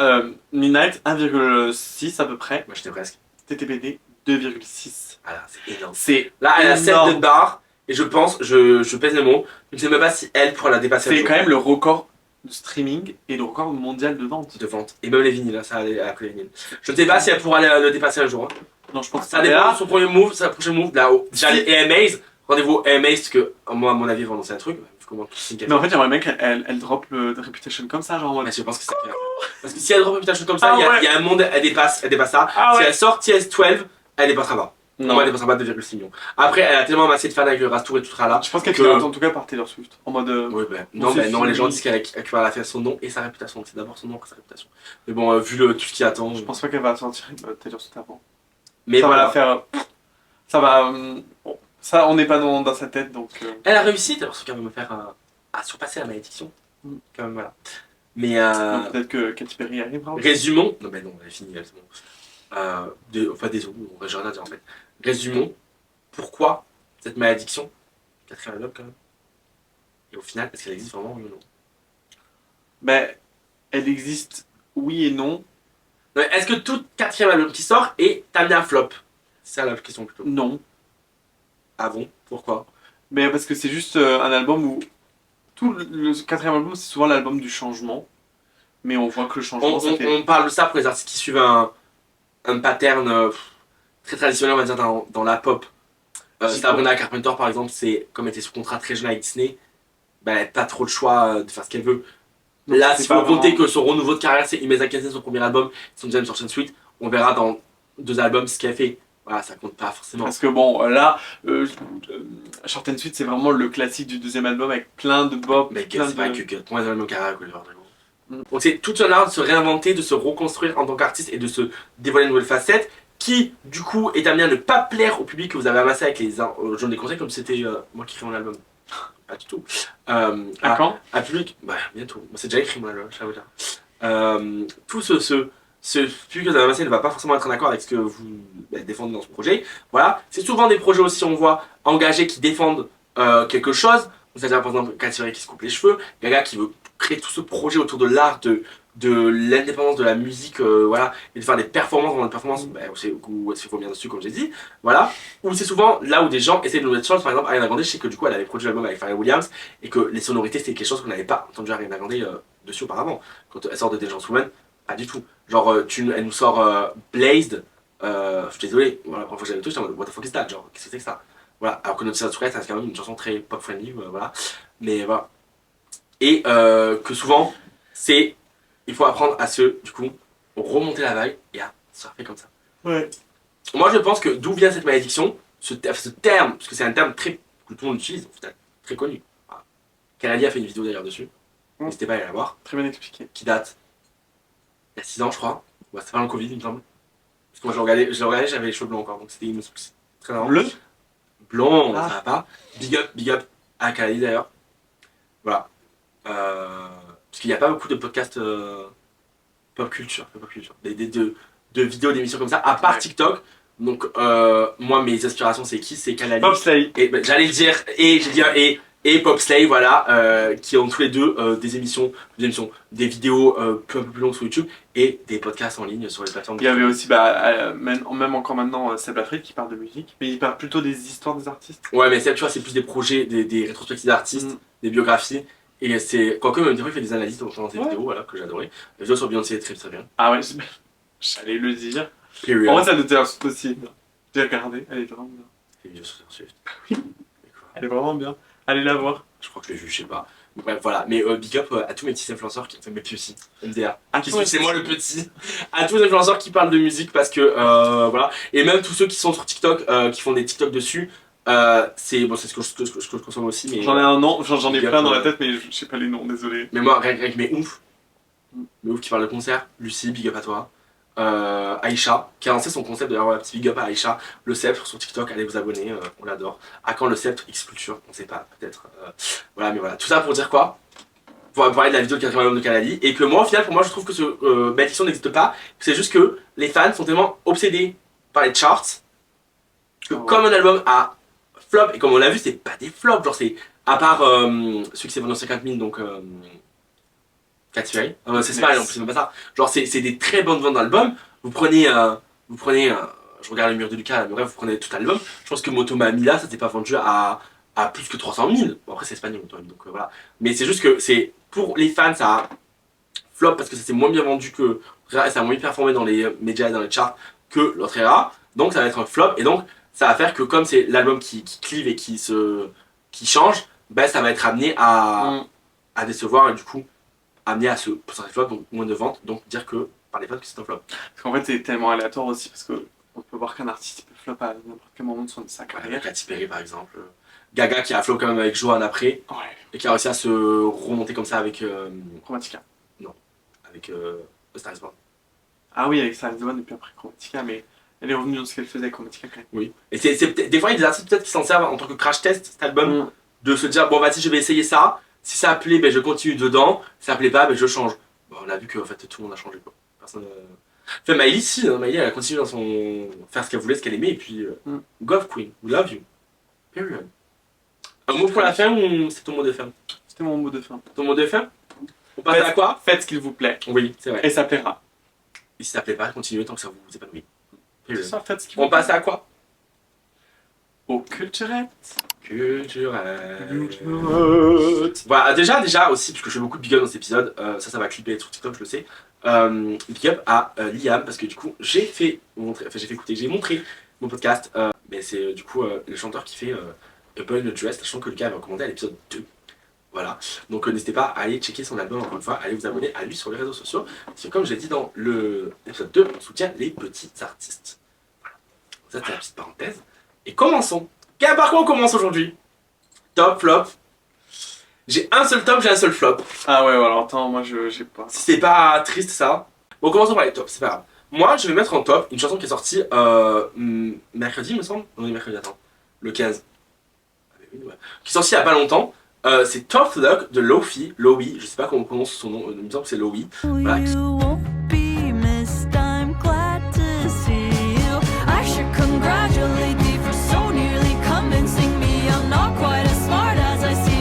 Midnight, 1,6 à peu près. Moi, j'étais presque. TTPD, 2,6. Voilà, c'est énorme. C'est Là, elle a 7 énorme. de barre. Et je pense, je pèse les mots, je ne sais même pas si elle pourra la dépasser un C'est jour quand même le record de streaming et le record mondial de vente. de vente. Et même les vinyles, là, ça a après les vinyles. Je ne sais pas si elle pourra le dépasser un jour. Hein. Non, je pense que Ça dépend de son premier move, sa prochaine move. Là, déjà les AMAs, rendez-vous aux AMAs, parce que moi, à mon avis, ils vont lancer un truc. Comment Mais en fait, j'aimerais bien qu'elle drop le Reputation comme ça, genre en mode. Mais je pense que c'est ça qui va faire. Parce que si elle drop une putain de chose comme ça, Ah il y a- ouais. il y a un monde, elle dépasse ça. Ah Si ouais. elle sort TS12, elle dépassera pas. Pour Non. moi, elle dépassera pas 2,6 millions. Après, elle a tellement amassé de fans avec le Rastour et tout ça là. Je pense qu'elle Que- finira en tout cas par Taylor Swift. En mode. Oui, ben, On non, s'est ben, non, les gens fini. disent qu'elle va faire son nom et sa réputation. C'est d'abord son nom après sa réputation. Mais bon, vu tout ce qui attend. Je pense pas qu'elle va sortir Taylor Swift avant. Mais Ça va voilà. la faire. Ça va. Bon, ça, on n'est pas dans sa tête donc. Elle a réussi, d'ailleurs, quand même, à surpasser la malédiction. Mm. Quand même, voilà. Mais Donc, peut-être que Katy Perry arrivera. résumons. Non, mais non, elle est finie, elle, c'est bon. Enfin, désolé, j'ai rien à dire en fait. Résumons pourquoi cette malédiction, quatrième album quand même. Et au final, est-ce qu'elle existe vraiment oui ou non? Ben, elle existe, oui et non. Non, est-ce que tout quatrième album qui sort est amené à flop? C'est ça la question plutôt. Non. Ah bon? Pourquoi? Mais parce que c'est juste un album où. Tout le quatrième album, c'est souvent l'album du changement. Mais on voit que le changement, ça fait. On parle de ça pour les artistes qui suivent un pattern très traditionnel, on va dire, dans la pop. Sabrina Carpenter, par exemple, c'est comme elle était sous contrat très jeune avec Disney, ben, elle n'a pas trop le choix de faire ce qu'elle veut. Donc, Là, c'est si pas vous comptez vraiment- que son renouveau de carrière, c'est Imeza Kensen, son premier album, son James sur Suite, on verra dans 2 albums ce qu'elle fait. Voilà, ça compte pas forcément. Parce que bon, là, Short and Sweet, c'est vraiment le classique du deuxième album avec plein de bop, Mais plein c'est pas de. que ton album de carrière, quoi, vraiment. Mm. Donc c'est tout un art de se réinventer, de se reconstruire en tant qu'artiste et de se dévoiler une nouvelle facette qui, du coup, est amené à ne pas plaire au public que vous avez amassé avec les jeunes des conseils comme si c'était moi qui crée mon album. Pas du tout. À quand À public, bah bientôt. Moi, c'est déjà écrit mon album, je vous dire. Tout ce public que vous avez amassé ne va pas forcément être en accord avec ce que vous défendez dans ce projet. Voilà. C'est souvent des projets aussi, on voit, engagés qui défendent quelque chose. C'est-à-dire, par exemple, Katy Perry qui se coupe les cheveux, Gaga qui veut créer tout ce projet autour de l'art, de l'indépendance de la musique, voilà, et de faire des performances, vraiment des performances, où elle se fait bien dessus, comme j'ai dit, voilà. Ou c'est souvent là où des gens essaient de nouvelles choses, par exemple, Ariana Grande, je sais que du coup elle avait produit l'album avec Pharrell Williams, et que les sonorités c'était quelque chose qu'on n'avait pas entendu Ariana Grande dessus auparavant. Quand elle sort de Dangerous Woman, pas du tout. Genre, elle nous sort Blazed, je suis désolé, voilà, la première fois que j'avais tout, j'étais en mode, what the fuck is that, genre, qu'est-ce que c'est que ça? Voilà, alors que notre South West, c'est quand même une chanson très pop-friendly, voilà. Mais voilà. Et que souvent, il faut apprendre à du coup, remonter la vague et à surfer comme ça. Ouais. Moi, je pense que d'où vient cette malédiction, ce terme, parce que c'est un terme que tout le monde utilise, au final, très connu. Voilà. Kalali a fait une vidéo d'ailleurs dessus, n'hésitez pas à aller la voir, Très bien expliqué. qui date il y a 6 ans, je crois. Ouais, c'était pendant le Covid, il me semble. Parce que moi, je l'ai regardé, j'avais les cheveux blonds encore, donc c'était très marrant. Bleu Blond, Ah. ça va pas. Big up à Kalali d'ailleurs. Voilà. Parce qu'il n'y a pas beaucoup de podcasts pop culture, de vidéos, d'émissions comme ça, à part Ouais. TikTok. Donc, moi, mes aspirations, c'est qui? C'est Kalali. Bob Slay. Et ben, j'allais le dire, et Pop Slay, voilà, qui ont tous les deux des vidéos un peu plus longues sur YouTube et des podcasts en ligne sur les plateformes. Il y avait aussi, même encore maintenant, Seb Lafrite qui parle de musique, mais il parle plutôt des histoires des artistes. Ouais, mais ça, tu vois, c'est plus des projets, des rétrospectives d'artistes, des biographies. Et c'est, quoique, même des fois, il fait des analyses dans ses vidéos, voilà, que j'adorais. Les vidéos sur Beyoncé, très très bien. Ah ouais, j'allais le dire. Period. En vrai, ça de Taylor Swift aussi. J'ai regardé, elle est vraiment bien. Les vidéos sur Taylor Swift. Oui. Mais quoi? Elle est vraiment bien. Allez la voir. Je crois que je l'ai vu, je sais pas. Bref, voilà. Mais big up à tous mes petits influenceurs qui mes petits aussi. MDR. Ah, Qui sont, c'est moi le petit. À tous les influenceurs qui parlent de musique parce que voilà. Et même tous ceux qui sont sur TikTok, qui font des TikTok dessus. C'est ce que je consomme aussi. Mais J'en ai un nom, j'en ai Big up, plein dans la tête, mais je sais pas les noms, désolé. Mais moi, avec mes ouf. Mes ouf qui parlent de concert. Lucie, big up à toi. Aïcha, qui a lancé son concept d'ailleurs, petit big up à Aïcha. Le Sceptre sur TikTok, allez vous abonner, on l'adore. À quand le Sceptre X Culture? On sait pas, peut-être. Voilà, mais voilà. Tout ça pour dire quoi? Pour parler de la vidéo de 80 albums de Kalali. Et que moi, au final, pour moi, je trouve que ce malédiction n'existe pas. C'est juste que les fans sont tellement obsédés par les charts que comme un album a flop, et comme on l'a vu, c'est pas des flops, genre c'est. À part celui qui s'est vendu dans 50 000, donc. Katy Perry. C'est Smile en plus, c'est même pas ça. Genre, c'est des très bonnes ventes d'albums. Vous prenez. Je regarde le mur de Lucas, mais bref, vous prenez tout l'album. Je pense que Moto Mamila, ça s'est pas vendu à plus que 300 000. Bon, après, c'est espagnol, Moto Mamila, donc voilà. Mais c'est juste que c'est. Pour les fans, ça a flop parce que ça s'est moins bien vendu que. Ça a moins bien performé dans les médias et dans les charts que l'autre era. Donc, ça va être un flop. Et donc, ça va faire que comme c'est l'album qui clive et qui change, ben, ça va être amené à décevoir et du coup amené à se pourcentage flop, donc moins de ventes, donc dire que par les fans que c'est un flop. Parce qu'en fait, c'est tellement aléatoire aussi, parce que on peut voir qu'un artiste peut flop à n'importe quel moment de sa Avec carrière. Katy Perry par exemple. Gaga qui a flop quand même avec Joanne après. Ouais, Et qui a réussi à se remonter comme ça avec. Chromatica. Avec A Star is Born. Ah oui, avec Star is Born et puis après Chromatica, mais elle est revenue dans ce qu'elle faisait avec Chromatica quand même. Oui. Et des fois, il y a des artistes peut-être qui s'en servent en tant que crash test, cet album, de se dire bon, vas-y, je vais essayer ça. Si ça plaît, ben, je continue dedans. Si ça plaît pas, ben, je change. Bon, on a vu que en fait, tout le monde a changé. Quoi. Personne. Enfin, Miley, si, hein, Miley, elle a continué dans son. Faire ce qu'elle voulait, ce qu'elle aimait, et puis. Gov Queen, we love you. Period. Un mot pour la fin ou c'est ton mot de fin? C'était mon mot de fin. Ton mot de fin? On passe à quoi? Faites ce qu'il vous plaît. Oui, c'est vrai. Et ça plaira. Et si ça plaît pas, continuez tant que ça vous épanouit. C'est ça, faites ce qu'il vous On plaît. passe à quoi? Au culturette. Culturel. Voilà, déjà aussi, puisque je fais beaucoup de big up dans cet épisode, ça va clipper sur TikTok, je le sais. Big up à Liam, parce que du coup, j'ai montré mon podcast, mais c'est du coup le chanteur qui fait A Boy in a Dress, sachant que le gars avait recommandé à l'épisode 2. Voilà, donc n'hésitez pas à aller checker son album encore une fois, allez vous abonner à lui sur les réseaux sociaux, parce que comme je l'ai dit dans l'épisode 2, on soutient les petits artistes. Voilà, ça c'est la petite parenthèse. Et commençons. Par quoi on commence aujourd'hui? Top, flop. J'ai un seul top, j'ai un seul flop. Ah ouais, alors attends, moi j'ai pas. Si c'est pas triste ça. Bon, commençons par les tops, c'est pas grave. Moi, je vais mettre en top une chanson qui est sortie mercredi, il me semble. Non, mercredi, attends. Le 15. Ouais. Qui est sortie il y a pas longtemps. C'est Tough Luck de Lofi. Lowy, je sais pas comment on prononce son nom, il me semble que c'est Lowy. Voilà.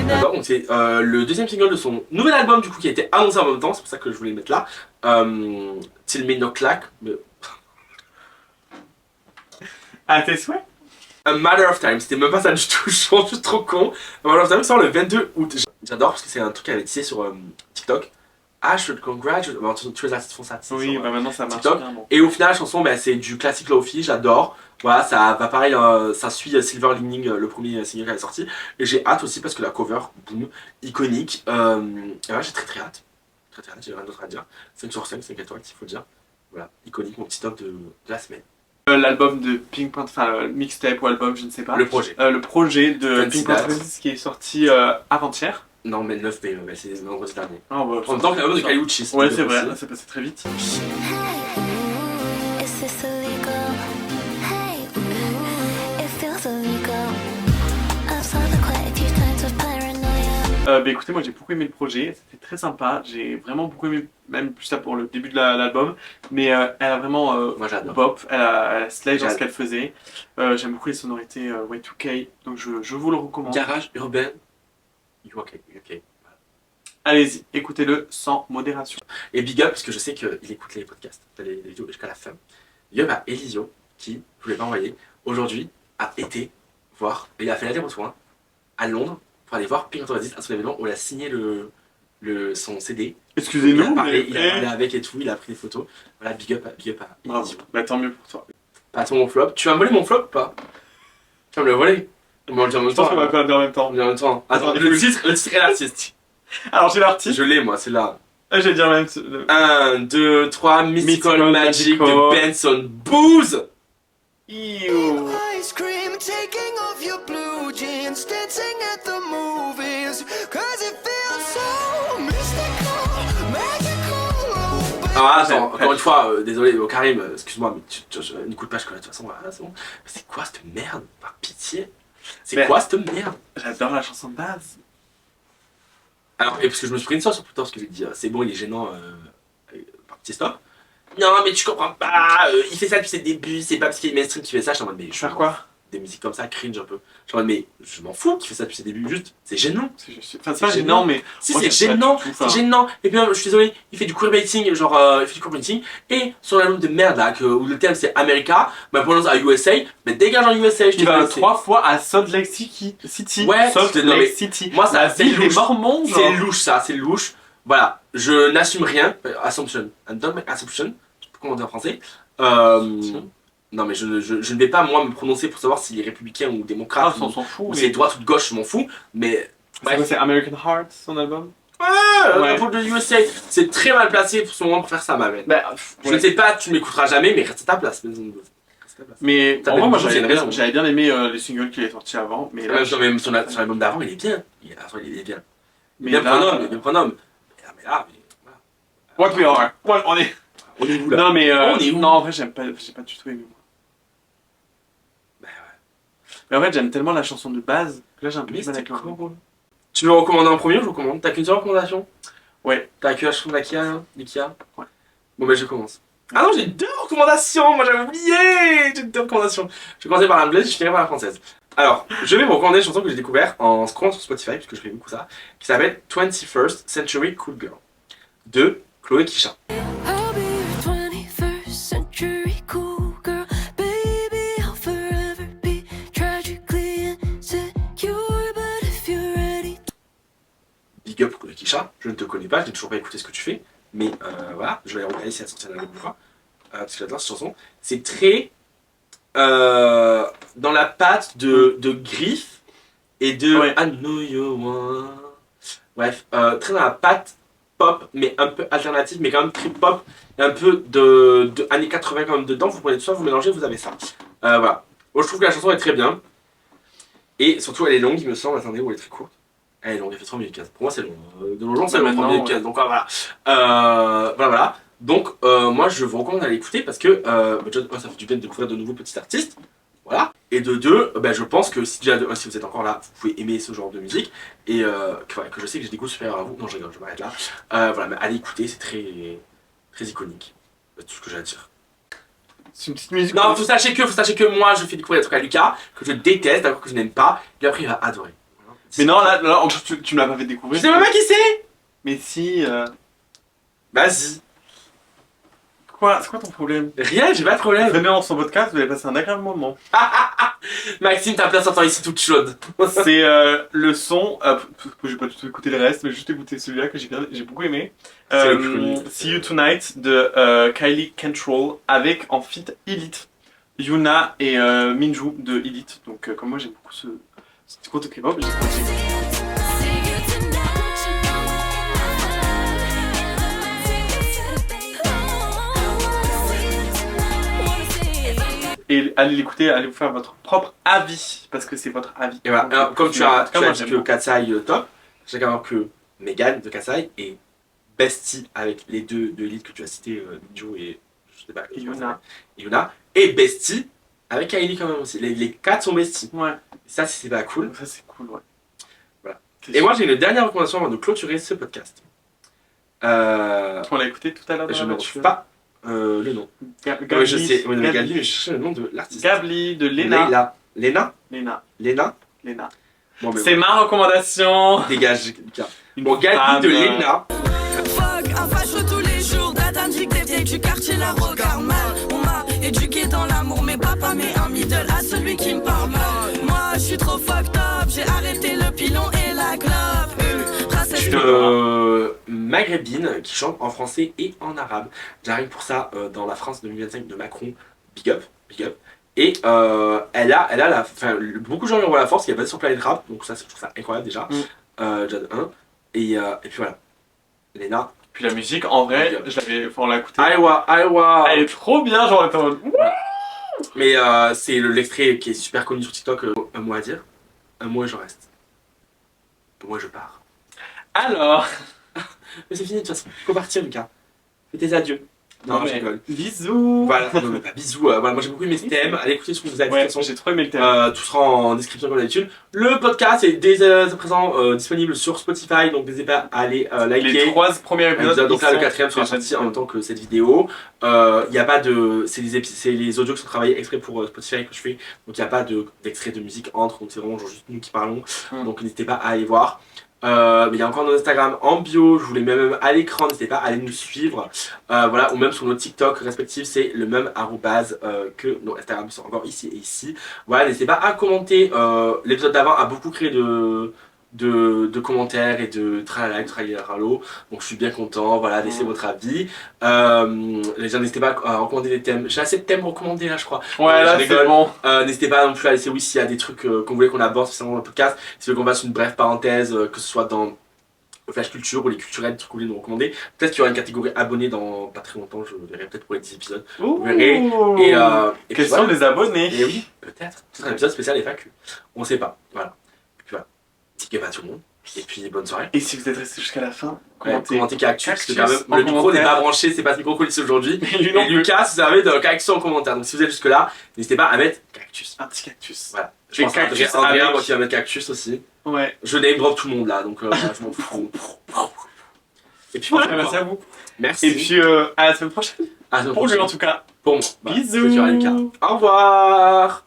D'accord, donc c'est le deuxième single de son nouvel album du coup qui a été annoncé en même temps, c'est pour ça que je voulais le mettre là. Till Me No Clack. À tes souhaits? A Matter of Time, c'était même pas ça du tout, je suis juste trop con. A Matter of Time sort le 22 août. J'adore parce que c'est un truc qu'elle avait tissé sur TikTok. I should congratulate. Bon, tous les artistes font ça. Oui, sur, bah maintenant ça marche TikTok. bien. Bon. Et au final, la chanson, bah, c'est du classique Lofi, j'adore. Voilà, ça va pareil, ça suit Silver Lining, le premier single qu'elle a sorti. Et j'ai hâte aussi parce que la cover, boum, iconique. Et voilà, j'ai très hâte. Très hâte, j'ai rien d'autre à dire. 5 sur 5, 5 étoiles, il faut le dire. Voilà, iconique, mon petit top de la semaine. L'album de Pink Panther, enfin mixtape ou album, je ne sais pas. Le projet. Le projet de Fancy Pink That. Panther qui est sorti avant-hier. Non, mais le 9 mai, ouais, c'est vendredi dernier. Ah ouais, En même temps que l'album de Kali Uchis. ouais, c'est vrai, c'est passé très vite. Bah écoutez, moi j'ai beaucoup aimé le projet, c'était très sympa, j'ai vraiment beaucoup aimé, même plus ça pour le début de l'album, mais elle a vraiment Moi j'adore. bop, elle a slide dans ce qu'elle faisait, j'aime beaucoup les sonorités Y2K, donc je vous le recommande. Garage urbain. Ok. Allez-y, écoutez-le sans modération. Et big up, parce que je sais qu'il écoute les podcasts, les vidéos jusqu'à la fin. Big up à Elisio, qui, je vous l'ai pas envoyé, aujourd'hui a été voir, il a fait l'aller-retour à Londres pour aller voir Pink Panther à son événement où il a signé son CD. Excusez-nous, il a parlé mais... avec et tout, il a pris des photos. Voilà, big up à Bravo, Elisio. bah tant mieux pour toi. Pas ton mon flop. Tu vas me voler mon flop ou pas? Tu vas me le voler? On va le dire en même Je pense temps. qu'on va faire le dire en même temps. On va le dire en même temps. Attends, le titre et l'artiste. Alors j'ai l'artiste, Je l'ai moi, c'est là. je vais dire même... 1, 2, 3, Mystical Magic de Benson Booze. Ew. Ice cream, taking off your blue jeans, dancing at the movies, cause it feels so mystical, magical. Ah, attends, encore une fois, désolé, Karim, excuse-moi, mais n'écoute pas, je connais de toute façon, voilà, c'est bon. Mais c'est quoi cette merde? Par pitié. C'est Mais- quoi cette merde? J'adore la chanson de base. Alors, et parce que je me suis pris une sorte sur Twitter parce que je lui dis, c'est bon, il est gênant, par petit stop. Non, mais tu comprends pas, il fait ça depuis ses débuts, c'est pas parce qu'il est mainstream qu'il fait ça. Je suis en mode, mais je Faire quoi? des musiques comme ça, cringe un peu. Je suis en mode, mais je m'en fous qu'il fait ça depuis ses débuts, juste, c'est gênant. Enfin, c'est pas gênant, mais... Si, moi, c'est j'aime pas gênant, du tout, c'est enfin. gênant. Et puis, je suis désolé, il fait du queerbaiting, genre, il fait du queerbaiting. Et sur l'album de merde là, où le thème c'est America, bah, prononce à USA, mais dégage en USA, je te Il va dis. 3 fois à Salt Lake City. Ouais, Salt non, mais Lake City. moi, ça, la c'est ville des louche. Mormons, C'est genre. louche ça, c'est louche. Voilà, je n'assume rien. Assumption. And don't make assumption. Je sais pas comment dire en français. Non, mais je ne vais pas moi me prononcer pour savoir s'il est républicain ou Ah, démocrate on s'en fout. ou mais- c'est droite ou de gauche, je m'en fous. Mais C'est quoi, c'est American Heart, son album? ouais. Pour de USA, c'est très mal placé pour ce moment pour faire ça, ma mère. Bah, Je ne sais pas, tu ne m'écouteras jamais, mais reste à ta place. Reste c'est ta place. Mais T'as en vrai, pas moi dit, c'est une raison. j'avais bien aimé les singles qu'il est sorti avant. Mais là, Non, mais sur l'album d'avant, il est bien. Attends, il est bien. mais Bien là, Pronom, il est bien Pronom. Mais là, voilà. What we are. What on est. On est où là? Non, mais. On est où? Non, en vrai, j'ai pas du tout aimé. Moi. Bah ouais. Mais en fait, j'aime tellement la chanson de base que là, j'ai un peu Mais du mal c'était avec le cool. Tu veux recommander en premier ou je recommande? T'as qu'une seule recommandation? Ouais. T'as que la chanson de la Kia, là? Du Kia? Ouais. Bon, bah je commence. Ah non, j'ai 2 recommandations! Moi j'avais oublié! J'ai 2 recommandations. Je vais commencer par l'anglaise et je finirai par la française. Alors, je vais vous recommander une chanson que j'ai découverte en scrollant sur Spotify, puisque je fais beaucoup ça, qui s'appelle 21st Century Cool Girl de Chloé Kisha. I'll be your 21st century cool girl. Baby, I'll forever be tragically insecure. But if you're ready. Big up Chloé Kisha, je ne te connais pas, je n'ai toujours pas écouté ce que tu fais, mais voilà, je vais regarder si elle sortira la fois, parce que j'adore cette chanson. C'est très dans la patte de Griff et de Ouais. I know you want. Bref, très dans la patte pop, mais un peu alternative, mais quand même très pop, et un peu de années 80 quand même dedans. Vous prenez tout ça, vous mélangez, vous avez ça. Voilà. Moi, je trouve que la chanson est très bien. Et surtout, elle est longue, il me semble. Attendez, ou elle est très courte. Elle est longue, elle fait 3 minutes 15. Pour moi, c'est long. De nos jours, c'est long, 3 maintenant, minutes 15. Donc voilà. Voilà. Donc, moi, je vous recommande d'aller l'écouter parce que déjà, de un, ça fait du bien de découvrir de nouveaux petits artistes. Voilà. Et de 2, je pense que si, déjà, de un, si vous êtes encore là, vous pouvez aimer ce genre de musique. Et que je sais que j'ai des goûts supérieurs à vous. Non, je rigole, je m'arrête là. Voilà, mais allez écouter, c'est très, très iconique. C'est tout ce que j'ai à dire. C'est une petite musique. Non, faut sachez que moi, je fais découvrir des trucs à Lucas, que je déteste, d'accord, que je n'aime pas. Et après, il va adorer. Mais non, là en plus, tu me l'as pas fait Je découvrir. sais même pas qui c'est. Mais si. Vas-y. Quoi c'est quoi ton problème? Rien, j'ai pas de problème. Venez dans son podcast, vous allez passer un agréable moment. Maxime, ta place entend ici toute chaude. C'est le son. J'ai pas du tout écouté le reste, mais juste écouté celui-là que j'ai beaucoup aimé. C'est le premier. See You Tonight de Kylie Control avec en feat Elite. Yuna et Minju de Elite. Donc, comme moi j'aime beaucoup ce petit groupe de K-pop, j'ai Et allez l'écouter, allez vous faire votre propre avis, parce que c'est votre avis. Et voilà, Donc, alors, comme tu as moi, dit j'aime que beaucoup. Katsai top, j'ai qu'à voir que Megan de Katsai est bestie avec les deux de Elite que tu as cité, Minju et je sais pas, Et Yuna. et Yuna, et bestie avec Kylie quand même aussi. Les 4 sont besties. Ouais, Et ça, c'est pas cool. donc ça c'est cool, ouais. Voilà. C'est Et sûr. moi, j'ai une dernière recommandation avant de clôturer ce podcast. On l'a écouté tout à l'heure. Je dans ne la retrouve voiture. pas le nom. Oui, je sais. Oui, mais Gabli, mais je cherchais le nom de l'artiste. Gabli de Lena. Leila. Lena. Lena. Lena. Bon, mais C'est ma recommandation. dégage, Lucas. Une Bon, Gabli femme, de Lena. Fuck, un facho tous les jours, date que des vieilles du quartier la regardent mal. On m'a éduqué dans l'amour, mais papa met un middle à celui qui me parle mal. Moi, je suis trop fucked up, j'ai arrêté le pilon et la clope. Maghrébine qui chante en français et en arabe. J'arrive pour ça dans la France 2025 de Macron. Big up, big up. Et elle a la. Enfin, beaucoup de gens lui envoient la force, qui est basée sur Planet Rap, donc ça, je trouve ça incroyable déjà. Déjà de 1. Et puis voilà. Lena. Puis la musique, en vrai, on l'a écouté. Aïwa, Aïwa. Elle est trop bien, genre, elle était en mode. Mais c'est l'extrait qui est super connu sur TikTok. Un mot à dire, un mot et je reste. Un mot et je pars. Alors. Mais c'est fini de toute façon. Faut partir, Lucas. Fais tes adieux. Non, je mais rigole. bisous. Voilà, non, mais pas bisous. Voilà, moi j'ai beaucoup aimé ce thème. Allez écouter ce que vous avez dit. Ouais, De toute façon, j'ai trop aimé le thème. tout sera en description comme d'habitude. Le podcast est dès à présent disponible sur Spotify, donc n'hésitez pas à aller liker. Les 3 premiers épisodes. Donc là, ils le sont 4ème sera déjà sorti en même disponibles. temps que cette vidéo. Il n'y a pas de. C'est les audios qui sont travaillés exprès pour Spotify que je fais. Donc il n'y a pas d'extrait de musique entre. Donc c'est vraiment genre juste nous qui parlons. Donc n'hésitez pas à aller voir. Mais il y a encore nos Instagram en bio, je vous les mets même à l'écran, n'hésitez pas à aller nous suivre. Voilà, ou même sur nos TikTok respectifs, c'est le même arrobase que nos Instagram sont encore ici et ici. Voilà, n'hésitez pas à commenter. L'épisode d'avant a beaucoup créé de commentaires et de tralala, donc je suis bien content. Voilà, laissez votre avis. Les gens, n'hésitez pas à recommander des thèmes. J'ai assez de thèmes recommandés là, je crois. Ouais, là, Je c'est rigole. bon. N'hésitez pas non plus à laisser oui s'il y a des trucs qu'on voulait qu'on aborde spécialement dans le podcast, si vous voulez qu'on fasse une brève parenthèse, que ce soit dans Flash Culture ou les culturels, des trucs que vous voulez nous recommander. Peut-être qu'il y aura une catégorie abonnés dans pas très longtemps, je verrai peut-être pour les 10 épisodes. Vous verrez. Et puis quels sont les abonnés? Et oui, peut-être. Ce sera un épisode spécial FAQ. On sait pas. Voilà. Et puis voilà. Petit game à tout le monde. Et puis bonne soirée. Et si vous êtes resté jusqu'à la fin, Commentez Cactus, parce que Cactus quand même, le en micro n'est pas commentaire. branché, c'est pas ce micro qu'on utilise aujourd'hui. Lui non Et plus. Lucas, vous avez de Cactus en commentaire. Donc si vous êtes jusque là, n'hésitez pas à mettre Cactus. Un petit cactus. Voilà. Je Et pense à Cactus Andrea, avec- moi qui va mettre Cactus aussi. Ouais. Je name drop tout le monde là, donc je m'en fous. Et puis Voilà, voilà. merci à vous. Merci. Et puis à la semaine prochaine. À la semaine Pour lui prochaine. en tout cas. Pour moi. Voilà, Bisous. c'est Lucas. Au revoir.